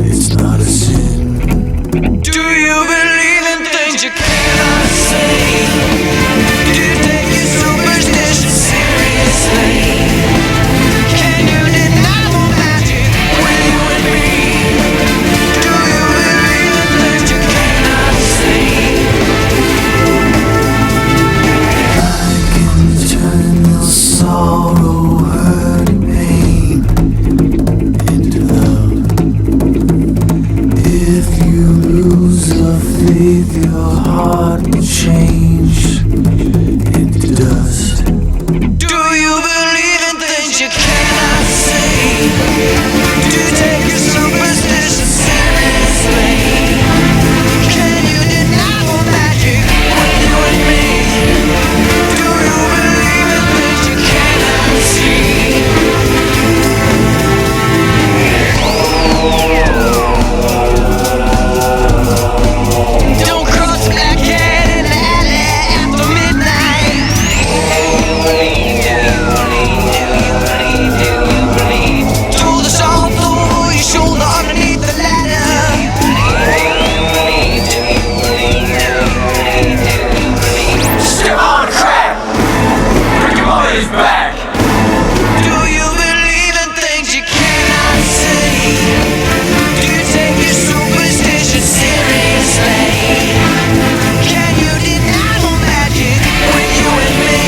Speaker 8: it's not a sin. Do you believe in things you cannot see? Do you take your superstition seriously? Can you deny the magic when you and me? Do you believe in things you cannot see? I can turn your sorrow, hurt, and pain into love. If you lose your faith, your heart will change into dust. Do you believe in things you cannot see? Do you take your superstition seriously? Can you deny the magic with you and me? Do you believe in things you cannot see? Don't cross the black cat in the alley after midnight. Throw the salt over your shoulder underneath the ladder. Step on a crack. Bring your money's back. Do you believe in things you cannot see? Do you take your superstition seriously? Can you deny the magic with you and me?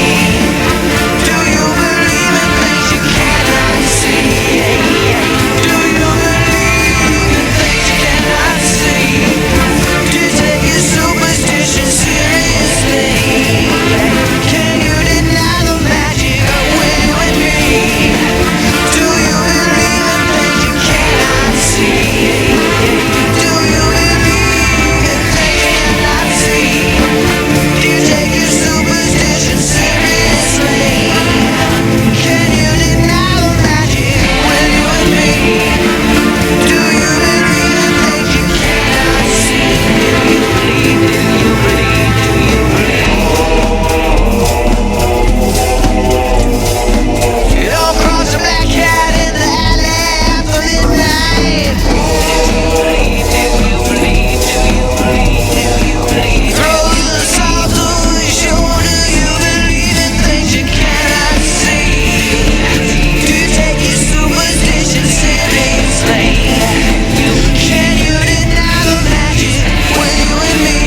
Speaker 8: Do you believe in things you cannot see? Do you believe in things you cannot see? Do you take your superstition seriously? Can you deny the magic with you and me? Do you believe in things you cannot see? Do you believe in things you cannot see? Do you take your superstition seriously? Can you deny the magic with you and me? Do you believe in things you cannot see? Do you believe? Do you believe? Do you believe? You don't cross a black cat in the alley after midnight. Do you believe? Do you believe? Do you believe? Do you believe? Throw the salt over your shoulder. Do you believe in things you cannot see? Do you take your superstition seriously? Can you deny the magic with you and me?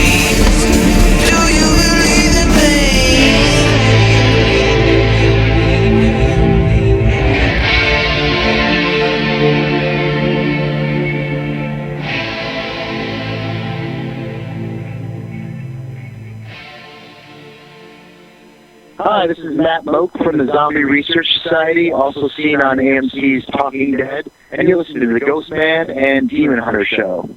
Speaker 8: Do you believe in things?
Speaker 7: Hi, this is Matt Moak from the Zombie Research Society, also seen on AMC's Talking Dead, and you're listening to the Ghostman and Demon Hunter Show.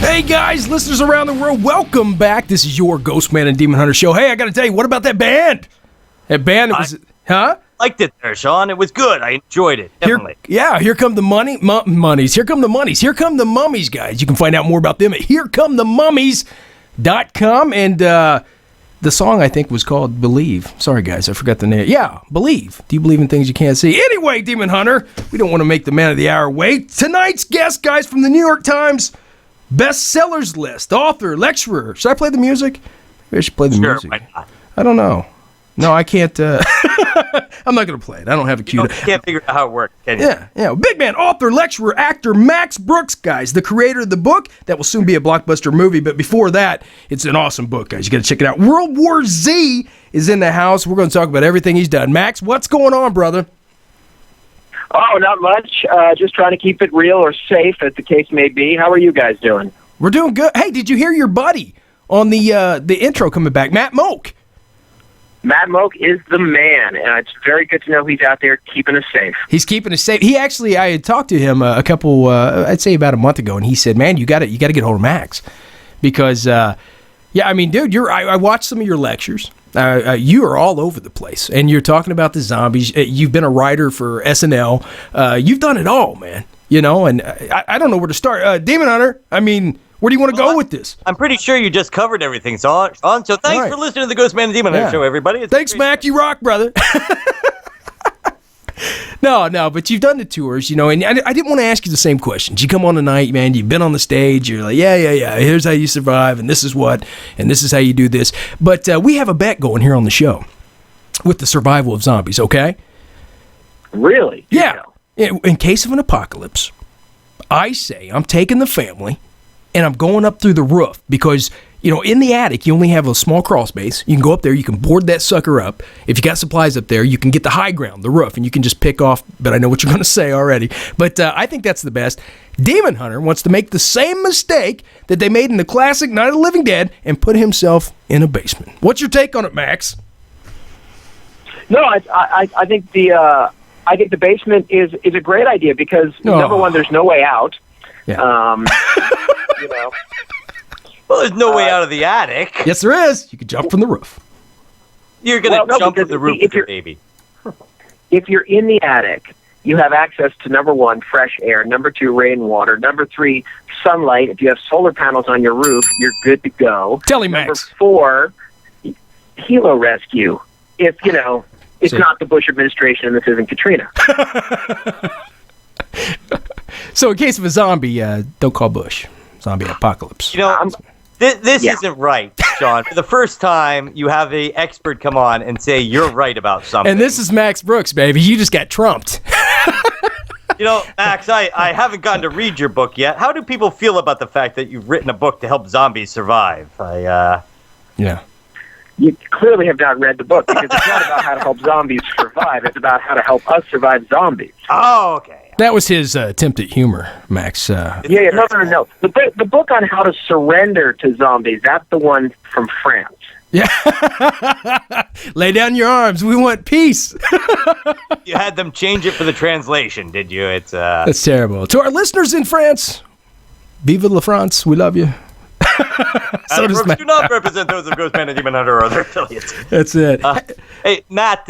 Speaker 3: Hey guys, listeners around the world, welcome back. This is your Ghostman and Demon Hunter show. Hey, I gotta tell you, what about that band? That band, it was, huh?
Speaker 4: Liked it there, Sean. It was good. I enjoyed it. Definitely.
Speaker 3: Here come the monies. Here come the monies. Here come the mummies, guys. You can find out more about them at HereComeTheMummies.com. And the song, I think, was called Believe. Sorry, guys, I forgot the name. Yeah, Believe. Do you believe in things you can't see? Anyway, Demon Hunter, we don't want to make the man of the hour wait. Tonight's guest, guys, from the New York Times bestsellers list, author, lecturer. Should I play the music? Maybe I should play the music.
Speaker 4: Why not?
Speaker 3: I don't know. No, I can't. I'm not going to play it. I don't have a cue.
Speaker 4: You can't figure out how it works, can you?
Speaker 3: Yeah. Big man, author, lecturer, actor Max Brooks, guys. The creator of the book that will soon be a blockbuster movie. But before that, it's an awesome book, guys. You got to check it out. World War Z is in the house. We're going to talk about everything he's done. Max, what's going on, brother?
Speaker 7: Oh, not much. Just trying to keep it real or safe, as the case may be. How are you guys doing?
Speaker 3: We're doing good. Hey, did you hear your buddy on the intro coming back, Matt Moak?
Speaker 7: Matt Moak is the man, and it's very good to know he's out there keeping us safe.
Speaker 3: He's keeping us safe. He actually, I had talked to him a couple, I'd say about a month ago, and he said, "Man, you got to get hold of Max, because, yeah, I mean, dude, I watched some of your lectures, You are all over the place, and you're talking about the zombies. You've been a writer for SNL. You've done it all, man. You know, and I don't know where to start. Demon Hunter, I mean, where do you want to go with this?
Speaker 4: I'm pretty sure you just covered everything, so thanks
Speaker 3: right.
Speaker 4: for listening to the Ghostman&Demon show, everybody.
Speaker 3: Thanks, Mac. You rock, brother. No, but you've done the tours, you know, and I didn't want to ask you the same questions. You come on tonight, man, you've been on the stage, you're like, yeah, here's how you survive, and this is what, and this is how you do this. But we have a bet going here on the show with the survival of zombies, okay?
Speaker 7: Really?
Speaker 3: Yeah. In case of an apocalypse, I say I'm taking the family, and I'm going up through the roof because, you know, in the attic, you only have a small crawl space. You can go up there, you can board that sucker up. If you got supplies up there, you can get the high ground, the roof, and you can just pick off, but I know what you're going to say already. But I think that's the best. Demon Hunter wants to make the same mistake that they made in the classic Night of the Living Dead and put himself in a basement. What's your take on it, Max?
Speaker 7: No, I think the basement is a great idea because, number one, there's no way out.
Speaker 3: Yeah.
Speaker 7: You know.
Speaker 4: Well, there's no way out of the attic.
Speaker 3: Yes, there is. You can jump from the roof.
Speaker 4: You're going to jump from the roof with your baby.
Speaker 7: If you're in the attic, you have access to, number one, fresh air, number two, rainwater, number three, sunlight. If you have solar panels on your roof, you're good to go.
Speaker 3: Tell him,
Speaker 7: Number
Speaker 3: Max.
Speaker 7: 4, helo rescue. If, you know, it's not the Bush administration and this isn't Katrina.
Speaker 3: So in case of a zombie, don't call Bush. Zombie apocalypse.
Speaker 4: You know, this isn't right, Sean. For the first time, you have an expert come on and say you're right about something.
Speaker 3: And this is Max Brooks, baby. You just got trumped.
Speaker 4: You know, Max, I haven't gotten to read your book yet. How do people feel about the fact that you've written a book to help zombies survive?
Speaker 3: Yeah.
Speaker 7: You clearly have not read the book because it's not about how to help zombies survive. It's about how to help us survive zombies.
Speaker 4: Oh, okay.
Speaker 3: That was his attempt at humor, Max.
Speaker 7: No. The book on how to surrender to zombies, that's the one from France.
Speaker 3: Yeah. Lay down your arms. We want peace.
Speaker 4: You had them change it for the translation, did you? It's
Speaker 3: That's terrible. To our listeners in France, vive la France. We love you.
Speaker 4: So does Matt. Do not represent those of Ghostman&Demon Hunter or other affiliates.
Speaker 3: That's it.
Speaker 4: Hey, Matt,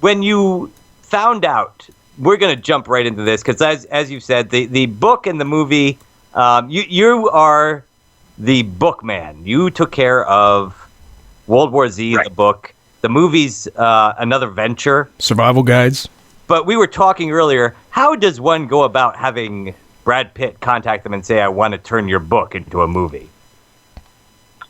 Speaker 4: when you found out, we're going to jump right into this because, as you said, the book and the movie, you are the book man. You took care of World War Z, the book. The movie's another venture.
Speaker 3: Survival guides.
Speaker 4: But we were talking earlier, how does one go about having Brad Pitt contact them and say, I want to turn your book into a movie?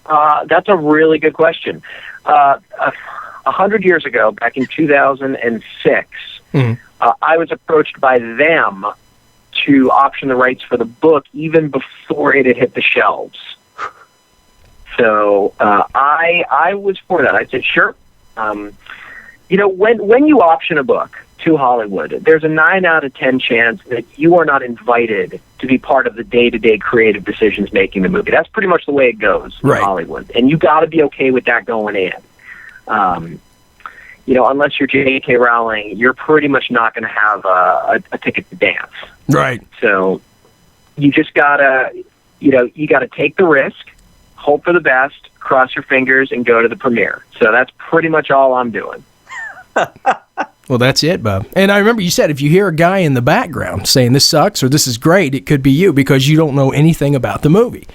Speaker 7: That's a really good question. 100 years ago, back in 2006, I was approached by them to option the rights for the book even before it had hit the shelves. So I was for that. I said, sure. You know, when you option a book to Hollywood, there's a 9 out of 10 chance that you are not invited to be part of the day-to-day creative decisions making the movie. That's pretty much the way it goes in Hollywood. And you got to be okay with that going in. You know, unless you're J.K. Rowling, you're pretty much not going to have a ticket to dance.
Speaker 3: Right.
Speaker 7: So you just got to, you know, you got to take the risk, hope for the best, cross your fingers, and go to the premiere. So that's pretty much all I'm doing.
Speaker 3: Well, that's it, Bob. And I remember you said if you hear a guy in the background saying this sucks or this is great, it could be you because you don't know anything about the movie.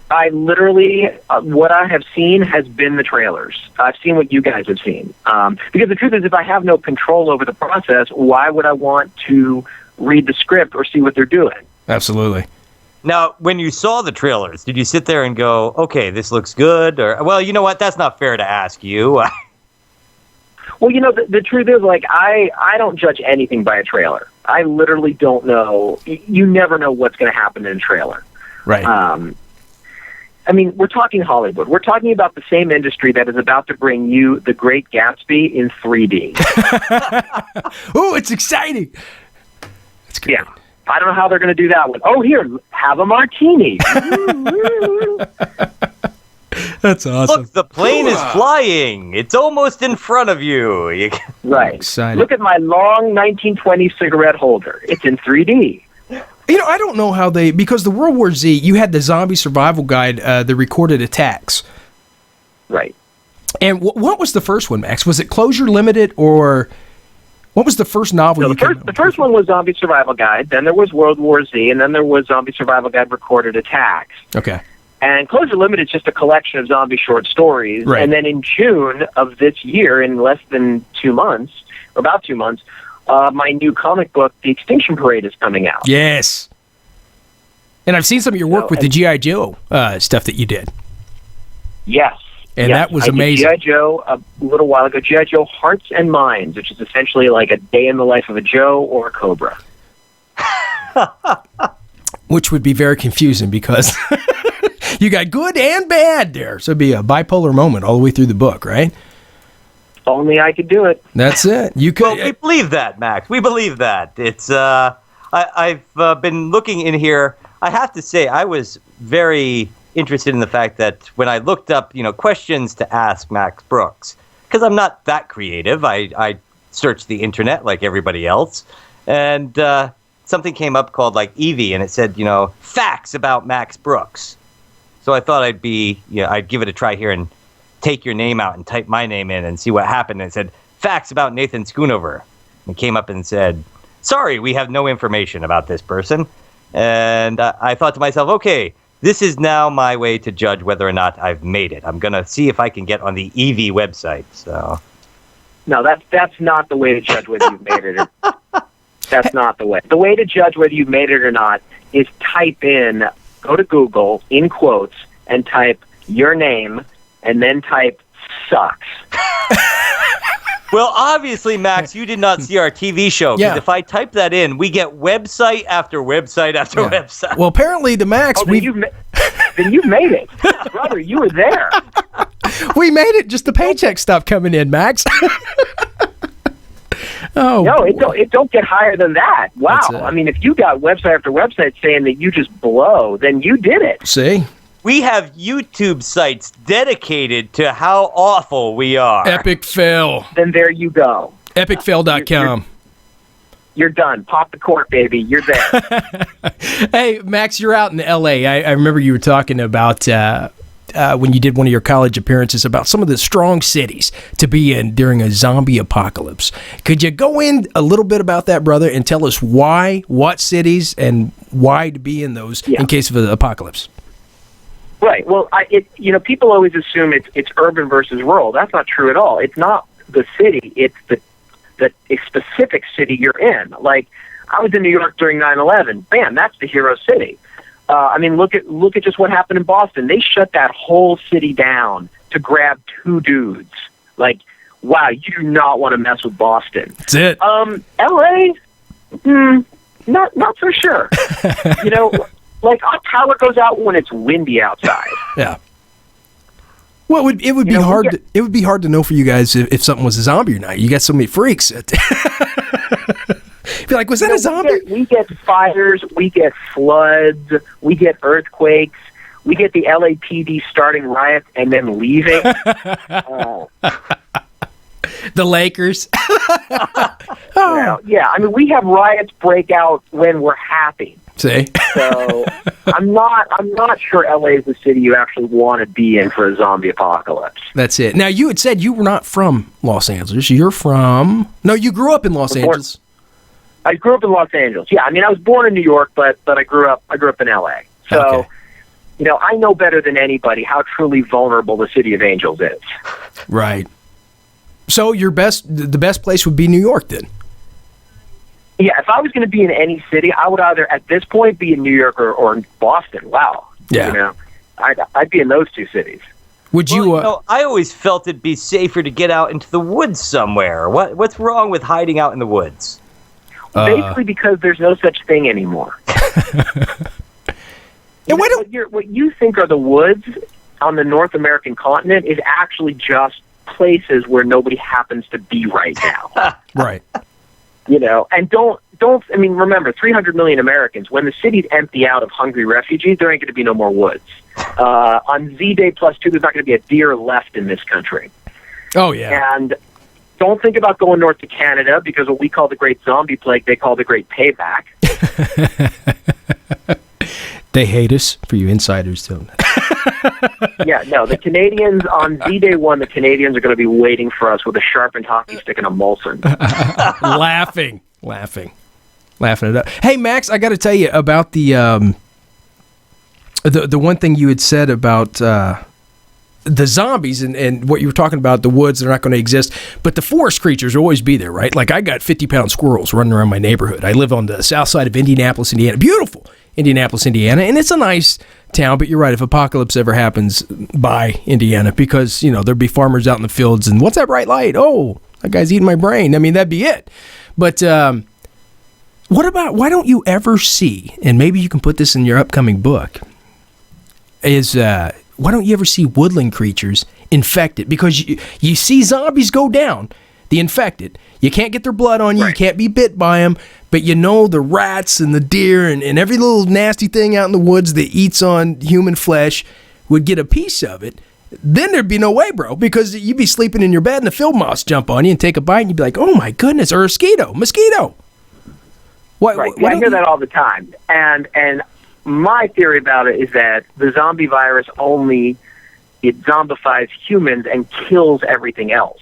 Speaker 7: I literally, what I have seen has been the trailers. I've seen what you guys have seen. Because the truth is, if I have no control over the process, why would I want to read the script or see what they're doing?
Speaker 3: Absolutely.
Speaker 4: Now, when you saw the trailers, did you sit there and go, okay, this looks good? Or, well, you know what? That's not fair to ask you.
Speaker 7: Well, you know, the truth is, like, I don't judge anything by a trailer. I literally don't know. You never know what's going to happen in a trailer.
Speaker 3: Right.
Speaker 7: I mean, we're talking Hollywood. We're talking about the same industry that is about to bring you The Great Gatsby in 3D.
Speaker 3: Oh, it's exciting. It's great.
Speaker 7: Yeah. I don't know how they're going to do that one. Oh, here, have a martini.
Speaker 3: That's awesome.
Speaker 4: Look, the plane is flying. It's almost in front of you.
Speaker 7: Right.
Speaker 3: Excited.
Speaker 7: Look at my long 1920 cigarette holder. It's in 3D.
Speaker 3: You know, I don't know how they, because the World War Z, you had the zombie survival guide, the recorded attacks.
Speaker 7: Right.
Speaker 3: And what was the first one, Max? Was it Closure Limited, or what was the first novel
Speaker 7: So
Speaker 3: you
Speaker 7: the first one was Zombie Survival Guide, then there was World War Z, and then there was Zombie Survival Guide Recorded Attacks.
Speaker 3: Okay.
Speaker 7: And Closure Limited is just a collection of zombie short stories.
Speaker 3: Right.
Speaker 7: And then in June of this year, in less than 2 months, or about 2 months, my new comic book, The Extinction Parade, is coming out.
Speaker 3: Yes. And I've seen some of your work with the G.I. Joe stuff that you did.
Speaker 7: Yes.
Speaker 3: And that was amazing.
Speaker 7: G.I. Joe a little while ago. G.I. Joe Hearts and Minds, which is essentially like a day in the life of a Joe or a Cobra.
Speaker 3: Which would be very confusing because you got good and bad there. So it'd be a bipolar moment all the way through the book, right?
Speaker 7: Only I could do it.
Speaker 3: That's it. You could.
Speaker 4: Well, we believe that, Max. We believe that. It's. I've been looking in here. I have to say, I was very interested in the fact that when I looked up, questions to ask Max Brooks, because I'm not that creative. I searched the internet like everybody else, and something came up called like Evie, and it said, facts about Max Brooks. So I thought I'd give it a try here and take your name out and type my name in and see what happened. And it said, facts about Nathan Schoonover. And it came up and said, sorry, we have no information about this person. And I thought to myself, okay, this is now my way to judge whether or not I've made it. I'm going to see if I can get on the EV website. So,
Speaker 7: no, that's not the way to judge whether you've made it. That's not the way. The way to judge whether you've made it or not is go to Google, in quotes, and type your name, and then type sucks.
Speaker 4: Well, obviously, Max, you did not see our TV show. Because if I type that in, we get website after website after website.
Speaker 3: Well, apparently, the Max...
Speaker 7: then you've made it. Brother, you were there.
Speaker 3: We made it. Just the paycheck stopped coming in, Max. Oh,
Speaker 7: no, it don't get higher than that. Wow. I mean, if you got website after website saying that you just blow, then you did it.
Speaker 3: See?
Speaker 4: We have YouTube sites dedicated to how awful we are.
Speaker 3: Epic fail.
Speaker 7: Then there you go.
Speaker 3: Epicfail.com.
Speaker 7: You're done. Pop the cork, baby. You're there.
Speaker 3: Hey, Max, you're out in L.A. I remember you were talking about when you did one of your college appearances about some of the strong cities to be in during a zombie apocalypse. Could you go in a little bit about that, brother, and tell us why, what cities, and why to be in those in case of an apocalypse?
Speaker 7: Right. Well, people always assume it's urban versus rural. That's not true at all. It's not the city. It's the specific city you're in. Like, I was in New York during 9/11. Bam, that's the hero city. I mean, look at just what happened in Boston. They shut that whole city down to grab 2 dudes. Like, wow, you do not want to mess with Boston.
Speaker 3: That's it.
Speaker 7: L.A., not so sure. Like, our power goes out when it's windy outside.
Speaker 3: Yeah. Well, it would be hard. It would be hard to know for you guys if something was a zombie or not. You got so many freaks. Be like, was that a zombie?
Speaker 7: We get fires. We get floods. We get earthquakes. We get the LAPD starting riots and then leaving.
Speaker 3: The Lakers.
Speaker 7: Yeah. I mean, we have riots break out when we're happy.
Speaker 3: See?
Speaker 7: So I'm not sure LA is the city you actually want to be in for a zombie apocalypse.
Speaker 3: That's it. Now, you had said you were not from Los Angeles. You grew up in Los Angeles.
Speaker 7: I grew up in Los Angeles. Yeah, I mean, I was born in New York, but I grew up in LA. So,
Speaker 3: okay.
Speaker 7: I know better than anybody how truly vulnerable the City of Angels is.
Speaker 3: Right. So the best place would be New York then?
Speaker 7: Yeah, if I was going to be in any city, I would either, at this point, be in New York or in Boston. Wow.
Speaker 3: Yeah.
Speaker 7: I'd be in those 2 cities.
Speaker 3: Would you...
Speaker 4: I always felt it'd be safer to get out into the woods somewhere. What's wrong with hiding out in the woods?
Speaker 7: Basically because there's no such thing anymore. What you think are the woods on the North American continent is actually just places where nobody happens to be right now.
Speaker 3: Right.
Speaker 7: And remember, 300 million Americans, when the cities empty out of hungry refugees, there ain't going to be no more woods. On Z-Day +2, there's not going to be a deer left in this country.
Speaker 3: Oh, yeah.
Speaker 7: And don't think about going north to Canada, because what we call the Great Zombie Plague, they call the Great Payback.
Speaker 3: They hate us, for you insiders, too.
Speaker 7: Yeah, no, the Canadians, on Z-Day 1, the Canadians are going to be waiting for us with a sharpened hockey stick and a Molson.
Speaker 3: Laughing it up. Hey, Max, I got to tell you about the one thing you had said about the zombies and what you were talking about, the woods, they're not going to exist, but the forest creatures will always be there, right? Like, I got 50-pound squirrels running around my neighborhood. I live on the south side of Indianapolis, Indiana. Beautiful Indianapolis, Indiana, and it's a nice town, but you're right, if apocalypse ever happens, by Indiana, because, there'll be farmers out in the fields, and what's that bright light? Oh, that guy's eating my brain. I mean, that'd be it. But why don't you ever see, and maybe you can put this in your upcoming book, why don't you ever see woodland creatures infected? Because you see zombies go down, the infected. You can't get their blood on you. Right. You can't be bit by them. But the rats and the deer and every little nasty thing out in the woods that eats on human flesh would get a piece of it. Then there'd be no way, bro, because you'd be sleeping in your bed and the field mouse jump on you and take a bite and you'd be like, oh my goodness, or a mosquito.
Speaker 7: Right. I hear that all the time. And my theory about it is that the zombie virus it zombifies humans and kills everything else.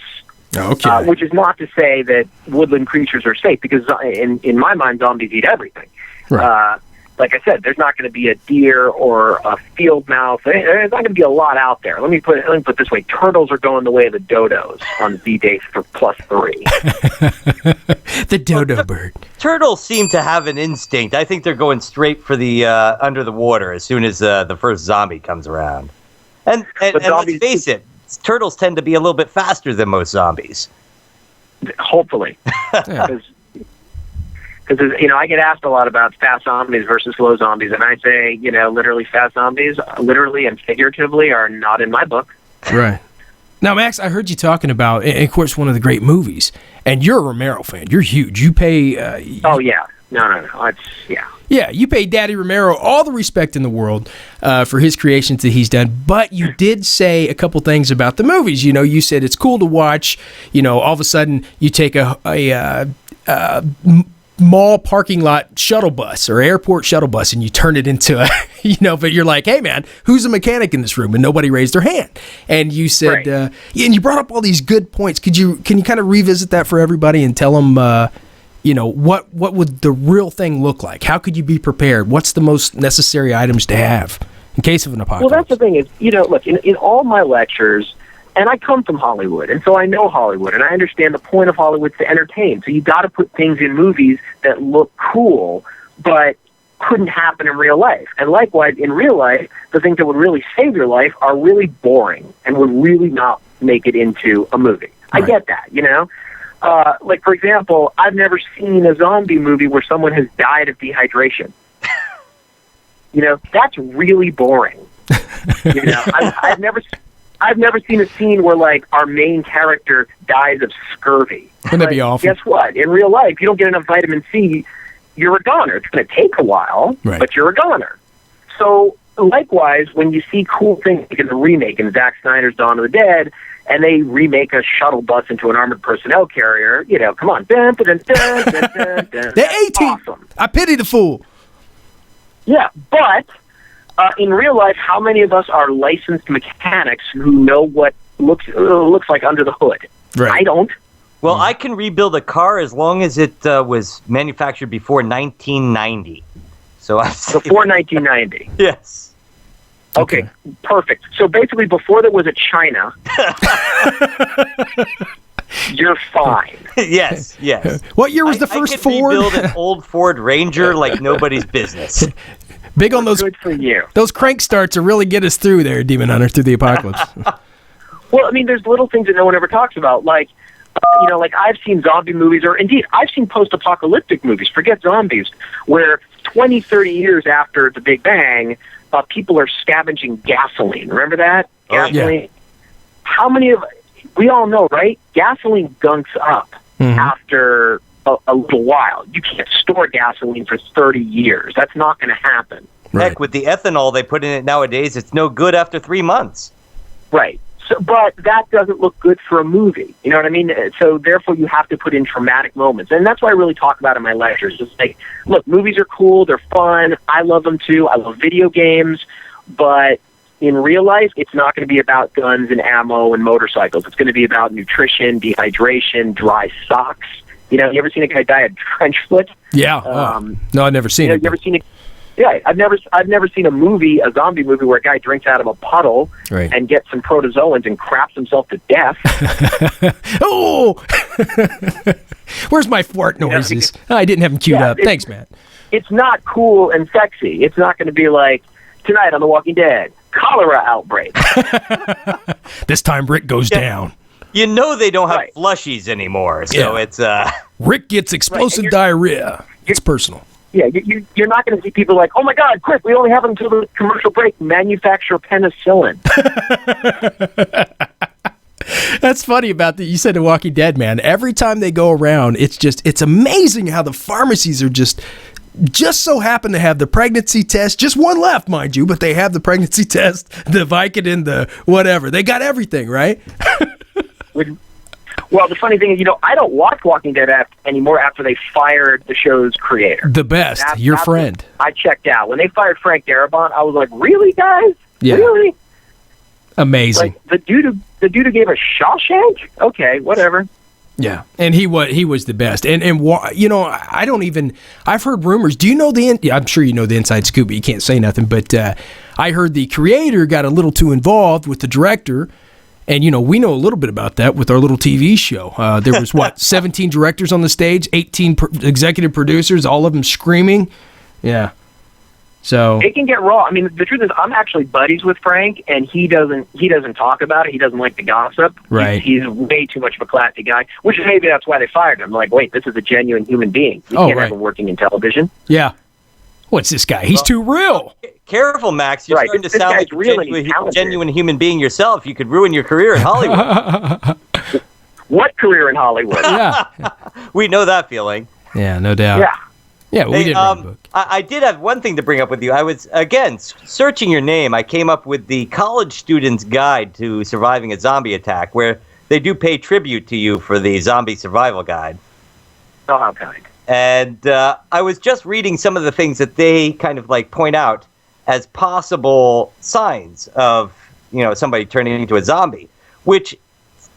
Speaker 3: Okay.
Speaker 7: Which is not to say that woodland creatures are safe, because in my mind, zombies eat everything.
Speaker 3: Right.
Speaker 7: Like I said, there's not going to be a deer or a field mouse. There's not going to be a lot out there. Let me put it this way: turtles are going the way of the dodos on Z-Day for +3.
Speaker 3: The dodo bird.
Speaker 4: Turtles seem to have an instinct. I think they're going straight for the under the water as soon as the first zombie comes around. And let's face it, turtles tend to be a little bit faster than most zombies.
Speaker 7: Hopefully. Because, I get asked a lot about fast zombies versus slow zombies, and I say, literally fast zombies, literally and figuratively, are not in my book.
Speaker 3: Right. Now, Max, I heard you talking about, and of course, one of the great movies, and you're a Romero fan. You're huge. You pay...
Speaker 7: oh, yeah. No. It's, yeah.
Speaker 3: Yeah, you pay Daddy Romero all the respect in the world for his creations that he's done, but you did say a couple things about the movies. You said it's cool to watch. All of a sudden, you take a mall parking lot shuttle bus or airport shuttle bus and you turn it into a, but you're like, hey man, who's a mechanic in this room? And nobody raised their hand. And you said, and you brought up all these good points. Can you kind of revisit that for everybody and tell them, what would the real thing look like? How could you be prepared? What's the most necessary items to have in case of an apocalypse?
Speaker 7: Well, that's the thing is, look, in all my lectures, and I come from Hollywood, and so I know Hollywood, and I understand the point of Hollywood is to entertain. So you got to put things in movies that look cool, but couldn't happen in real life. And likewise, in real life, the things that would really save your life are really boring and would really not make it into a movie. Right. I get that, like, for example, I've never seen a zombie movie where someone has died of dehydration. That's really boring. I've never seen a scene where, like, our main character dies of scurvy.
Speaker 3: Wouldn't that be awful?
Speaker 7: Guess what? In real life, you don't get enough vitamin C, you're a goner. It's going to take a while, but you're a goner. So, likewise, when you see cool things like in the remake in Zack Snyder's Dawn of the Dead, and they remake a shuttle bus into an armored personnel carrier, come on. Dun, dun, dun, dun, dun, dun.
Speaker 3: They're 18.
Speaker 7: Awesome.
Speaker 3: I pity the fool.
Speaker 7: Yeah, but... in real life, how many of us are licensed mechanics who know what looks like under the hood?
Speaker 3: Right.
Speaker 7: I don't.
Speaker 4: Well, I can rebuild a car as long as it was manufactured before 1990. So
Speaker 7: before 1990.
Speaker 4: Yes.
Speaker 7: Okay, perfect. So basically, before there was a China, you're fine.
Speaker 4: Yes.
Speaker 3: What year was the first Ford?
Speaker 4: I could rebuild an old Ford Ranger like nobody's business.
Speaker 3: Big on those.
Speaker 7: Good for you.
Speaker 3: Those crank starts to really get us through there, Demon Hunter, through the apocalypse.
Speaker 7: Well, I mean, there's little things that no one ever talks about, like, like I've seen zombie movies, or indeed, I've seen post-apocalyptic movies, forget zombies, where 20, 30 years after the Big Bang, people are scavenging gasoline. Remember that? Gasoline.
Speaker 3: Yeah.
Speaker 7: How many of... We all know, right? Gasoline gunks up after a little while. You can't store gasoline for 30 years. That's not going to happen.
Speaker 4: Heck, with the ethanol they put in it nowadays, it's no good after 3 months.
Speaker 7: Right. So, but that doesn't look good for a movie. You know what I mean? So therefore, you have to put in traumatic moments, and that's what I really talk about in my lectures. Just like, look, movies are cool, they're fun, I love them too. I love video games, but in real life, it's not going to be about guns and ammo and motorcycles. It's going to be about nutrition, dehydration, dry socks. You know, you ever seen a guy die of trench foot?
Speaker 3: Yeah. No, I've never seen it.
Speaker 7: You ever seen it? Yeah, I've never seen a zombie movie where a guy drinks out of a puddle and gets some protozoans and craps himself to death.
Speaker 3: Oh, where's my fart noises? I didn't have them queued up. Thanks, Matt.
Speaker 7: It's not cool and sexy. It's not going to be like tonight on The Walking Dead, cholera outbreak.
Speaker 3: This time Rick goes down.
Speaker 4: You know they don't have plushies anymore, so it's
Speaker 3: Rick gets explosive diarrhea. It's personal.
Speaker 7: Yeah, you're not going to see people like, oh my God, quick, we only have until the commercial break. Manufacture penicillin.
Speaker 3: That's funny about that. You said The Walking Dead, man. Every time they go around, it's amazing how the pharmacies are just so happen to have the pregnancy test. Just one left, mind you, but they have the pregnancy test, the Vicodin, the whatever. They got everything, right?
Speaker 7: Well, the funny thing is, I don't watch Walking Dead anymore after they fired the show's creator.
Speaker 3: The best, your friend.
Speaker 7: I checked out. When they fired Frank Darabont, I was like, really, guys?
Speaker 3: Yeah.
Speaker 7: Really?
Speaker 3: Amazing.
Speaker 7: Like, the dude who gave us Shawshank? Okay, whatever.
Speaker 3: Yeah, and he was the best. And I don't even, I've heard rumors. Do you know I'm sure you know the inside scoop, but you can't say nothing. But I heard the creator got a little too involved with the director. And, we know a little bit about that with our little TV show. There was, 17 directors on the stage, 18 executive producers, all of them screaming. Yeah. So
Speaker 7: it can get raw. I mean, the truth is, I'm actually buddies with Frank, and he doesn't talk about it. He doesn't like the gossip.
Speaker 3: Right.
Speaker 7: He's way too much of a classy guy, which maybe that's why they fired him. Like, wait, this is a genuine human being. You can't have him working in television.
Speaker 3: Yeah. What's this guy? He's too real.
Speaker 4: Careful, Max. You're starting to sound like a genuine human being yourself. You could ruin your career in Hollywood.
Speaker 7: What career in Hollywood?
Speaker 3: Yeah.
Speaker 4: We know that feeling.
Speaker 3: Yeah, no doubt.
Speaker 7: Yeah.
Speaker 3: Yeah, we did write a book.
Speaker 4: I did have one thing to bring up with you. I was, again, searching your name. I came up with the College Student's Guide to Surviving a Zombie Attack, where they do pay tribute to you for the zombie survival guide.
Speaker 7: Oh, how kind.
Speaker 4: And I was just reading some of the things that they kind of like point out as possible signs of, somebody turning into a zombie, which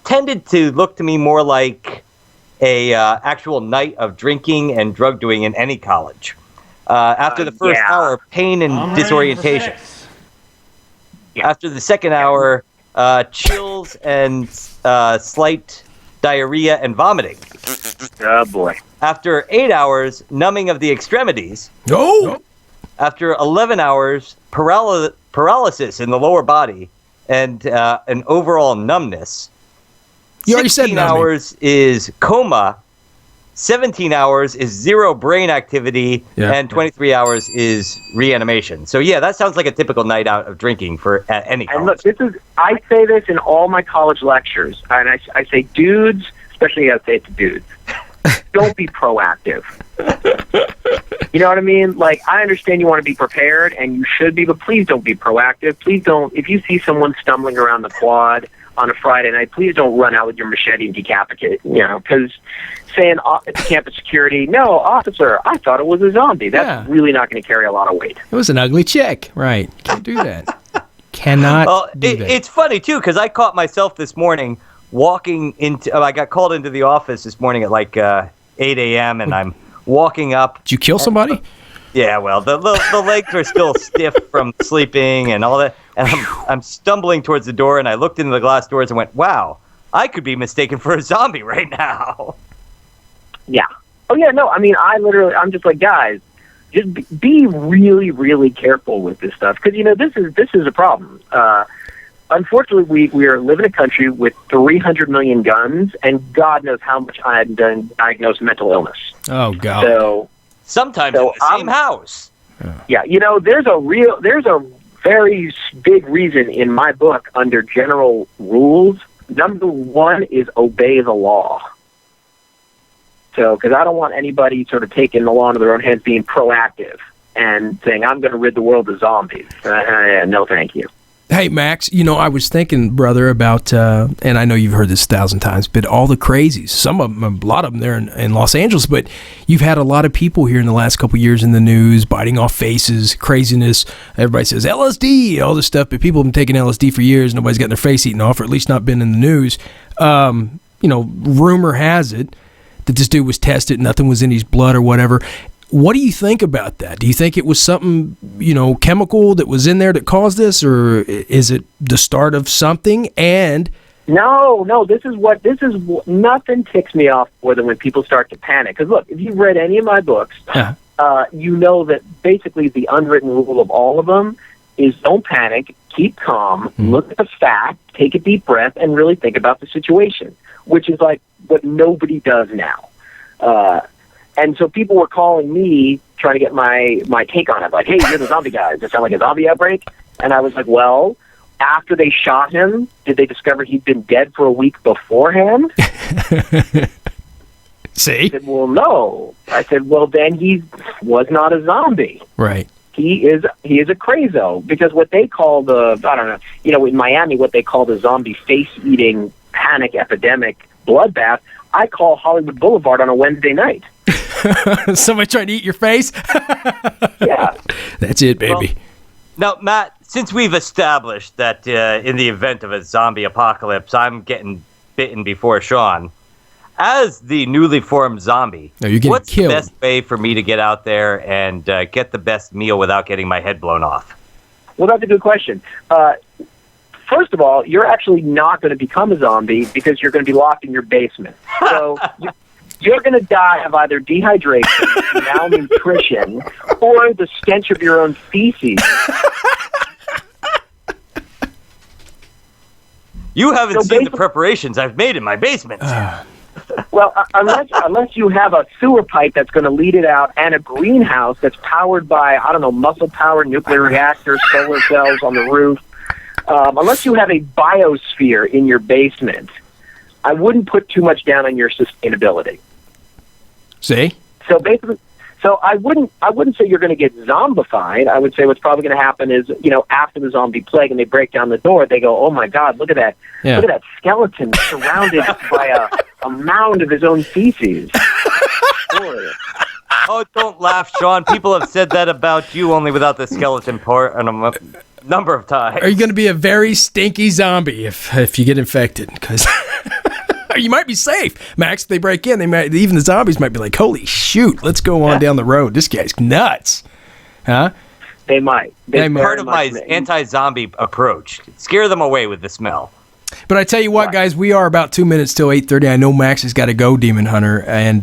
Speaker 4: tended to look to me more like a actual night of drinking and drug doing in any college. After the first hour, pain and disorientation. After the second hour, chills and slight diarrhea and vomiting.
Speaker 7: Oh, boy.
Speaker 4: After 8 hours, numbing of the extremities.
Speaker 3: Oh!
Speaker 4: After 11 hours, paralysis in the lower body and an overall numbness.
Speaker 3: You already said
Speaker 4: 16 hours is coma. 17 hours is zero brain activity.
Speaker 3: Yeah.
Speaker 4: And 23 hours is reanimation. So, yeah, that sounds like a typical night out of drinking for any college.
Speaker 7: And look, I say this in all my college lectures. And I say, dudes, especially I say it to dudes, don't be proactive. You know what I mean? Like, I understand you want to be prepared, and you should be, but please don't be proactive. Please don't, if you see someone stumbling around the quad on a Friday night, please don't run out with your machete and decapitate it, because saying it's campus security, no, officer, I thought it was a zombie. That's really not going to carry a lot of weight.
Speaker 3: It was an ugly chick. Right. Can't do that. Cannot do that.
Speaker 4: It's funny, too, because I caught myself this morning walking into, I got called into the office this morning at like 8 a.m. and I'm walking up.
Speaker 3: Did you kill somebody?
Speaker 4: Yeah, well, the legs are still stiff from sleeping and all that. And I'm stumbling towards the door, and I looked into the glass doors and went, wow, I could be mistaken for a zombie right now.
Speaker 7: Yeah. Oh, yeah, no, I mean, I'm just like, guys, just be really, really careful with this stuff. Because, this is a problem. Unfortunately, we are living in a country with 300 million guns, and God knows how much I had done diagnosed mental illness.
Speaker 3: Oh, God.
Speaker 7: So
Speaker 4: sometimes in the same house.
Speaker 7: Yeah, there's a very big reason in my book under general rules. Number one is obey the law. So, because I don't want anybody sort of taking the law into their own hands, being proactive and saying, I'm going to rid the world of zombies. No, thank you.
Speaker 3: Hey, Max, I was thinking, brother, about, and I know you've heard this 1,000 times, but all the crazies, some of them, a lot of them there in Los Angeles, but you've had a lot of people here in the last couple years in the news, biting off faces, craziness. Everybody says LSD, all this stuff, but people have been taking LSD for years. Nobody's gotten their face eaten off, or at least not been in the news. Rumor has it that this dude was tested, nothing was in his blood or whatever. What do you think about that? Do you think it was something, chemical that was in there that caused this, or is it the start of something? And
Speaker 7: No, nothing ticks me off more than when people start to panic. Because look, if you've read any of my books, you know that basically the unwritten rule of all of them is don't panic, keep calm, look at the fact, take a deep breath, and really think about the situation, which is like what nobody does now. And so people were calling me, trying to get my take on it. Like, hey, you're the zombie guy. Does it sound like a zombie outbreak? And I was like, well, after they shot him, did they discover he'd been dead for a week beforehand?
Speaker 3: See?
Speaker 7: I said, well, no. I said, well, then he was not a zombie.
Speaker 3: Right.
Speaker 7: He is a crazo, because what they call in Miami, what they call the zombie face-eating panic epidemic bloodbath, I call Hollywood Boulevard on a Wednesday night.
Speaker 3: Somebody trying to eat your face?
Speaker 7: Yeah.
Speaker 3: That's it, baby.
Speaker 4: Now, Matt, since we've established that in the event of a zombie apocalypse, I'm getting bitten before Sean, as the newly formed zombie, what's the best way for me to get out there and get the best meal without getting my head blown off?
Speaker 7: Well, that's a good question. First of all, you're actually not going to become a zombie because you're going to be locked in your basement. So you're going to die of either dehydration, malnutrition, or the stench of your own feces.
Speaker 4: You haven't seen the preparations I've made in my basement.
Speaker 7: Well, unless you have a sewer pipe that's going to lead it out and a greenhouse that's powered by, muscle power, nuclear reactors, solar cells on the roof, unless you have a biosphere in your basement, I wouldn't put too much down on your sustainability.
Speaker 3: See?
Speaker 7: So basically, I wouldn't say you're going to get zombified. I would say what's probably going to happen is, after the zombie plague and they break down the door, they go, oh my God, look at that. Yeah. Look at that skeleton surrounded by a mound of his own feces.
Speaker 4: Oh, don't laugh, Sean. People have said that about you, only without the skeleton part, and a number of times.
Speaker 3: Are you going to be a very stinky zombie if you get infected? Because you might be safe, Max. If they break in, even the zombies might be like, "Holy shoot, let's go on down the road. This guy's nuts." Huh?
Speaker 7: They might.
Speaker 4: Part of my anti-zombie approach. Scare them away with the smell.
Speaker 3: But I tell you what, guys, we are about 2 minutes till 8:30. I know Max has got to go, Demon Hunter, and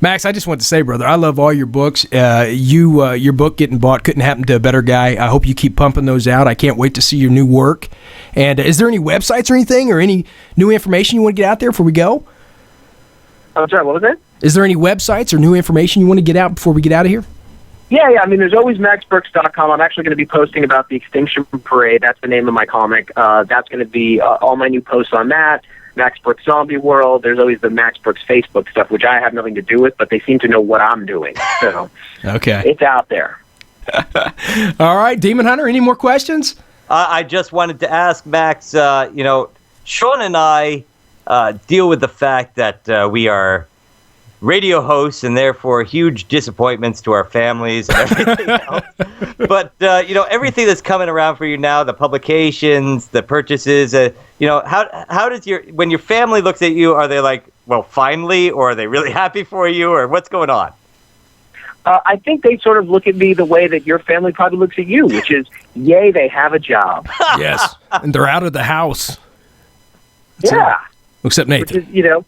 Speaker 3: Max, I just want to say, brother, I love all your books. Your book getting bought couldn't happen to a better guy. I hope you keep pumping those out. I can't wait to see your new work. And is there any websites or anything, or any new information you want to get out there before we go?
Speaker 7: I'm sorry, what was that?
Speaker 3: Is there any websites or new information you want to get out before we get out of here?
Speaker 7: Yeah. I mean, there's always maxbrooks.com. I'm actually going to be posting about the Extinction Parade. That's the name of my comic. That's going to be all my new posts on that. Max Brooks Zombie World. There's always the Max Brooks Facebook stuff, which I have nothing to do with, but they seem to know what I'm doing. So
Speaker 3: okay,
Speaker 7: it's out there.
Speaker 3: All right, Demon Hunter, any more questions?
Speaker 4: I just wanted to ask Max, Sean and I deal with the fact that we are radio hosts and therefore huge disappointments to our families and everything else. But, everything that's coming around for you now, the publications, the purchases, how does when your family looks at you, are they like, well, finally, or are they really happy for you, or what's going on?
Speaker 7: I think they sort of look at me the way that your family probably looks at you, which is, yay, they have a job.
Speaker 3: Yes, and they're out of the house.
Speaker 7: That's it.
Speaker 3: Except Nathan.
Speaker 7: Which is,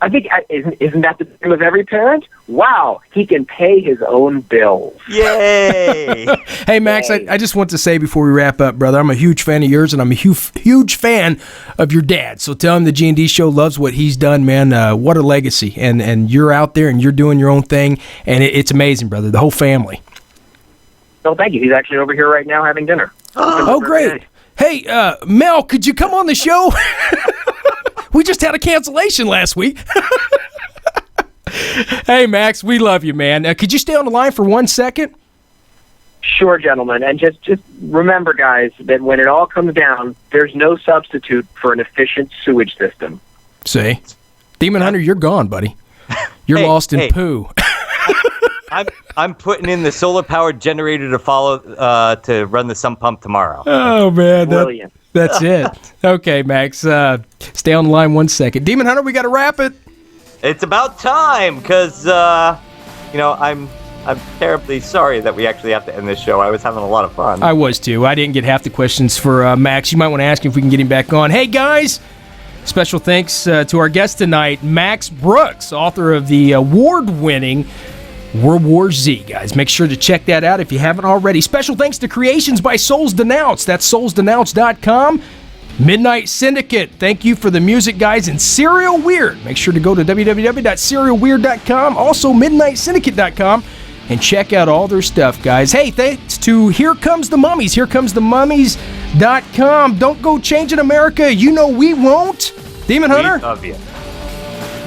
Speaker 7: I think, isn't that the dream of every parent? Wow, he can pay his own bills.
Speaker 4: Yay!
Speaker 3: Hey, Max,
Speaker 7: Yay.
Speaker 3: I just want to say before we wrap up, brother, I'm a huge fan of yours, and I'm a huge fan of your dad. So tell him the G&D Show loves what he's done, man. What a legacy. And you're out there, and you're doing your own thing, and it's amazing, brother, the whole family.
Speaker 7: No, thank you. He's actually over here right now having dinner.
Speaker 3: Oh, great. Hey, Mel, could you come on the show? We just had a cancellation last week. Hey, Max, we love you, man. Could you stay on the line for 1 second?
Speaker 7: Sure, gentlemen. And just remember, guys, that when it all comes down, there's no substitute for an efficient sewage system.
Speaker 3: See? Demon Hunter, you're gone, buddy. You're lost in poo.
Speaker 4: I'm putting in the solar-powered generator to follow to run the sump pump tomorrow.
Speaker 3: Oh, man.
Speaker 7: Brilliant.
Speaker 3: That's it. Okay, Max. Stay on the line 1 second. Demon Hunter, we got to wrap it.
Speaker 4: It's about time, because, I'm terribly sorry that we actually have to end this show. I was having a lot of fun.
Speaker 3: I was, too. I didn't get half the questions for Max. You might want to ask him if we can get him back on. Hey, guys. Special thanks to our guest tonight, Max Brooks, author of the award-winning World War Z, guys. Make sure to check that out if you haven't already. Special thanks to Creations by Souls Denounced. That's soulsdenounced.com. Midnight Syndicate, thank you for the music, guys. And Serial Weird, make sure to go to www.serialweird.com. Also, midnightsyndicate.com. And check out all their stuff, guys. Hey, thanks to Here Comes the Mummies, herecomesthemummies.com. Don't go changing America. You know we won't. Demon Hunter?
Speaker 4: We love you.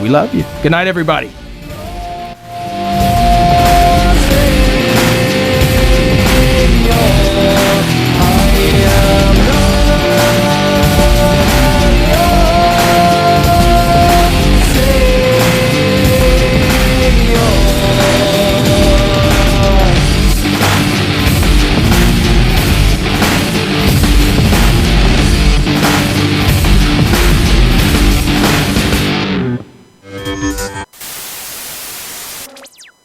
Speaker 3: We love you. Good night, everybody.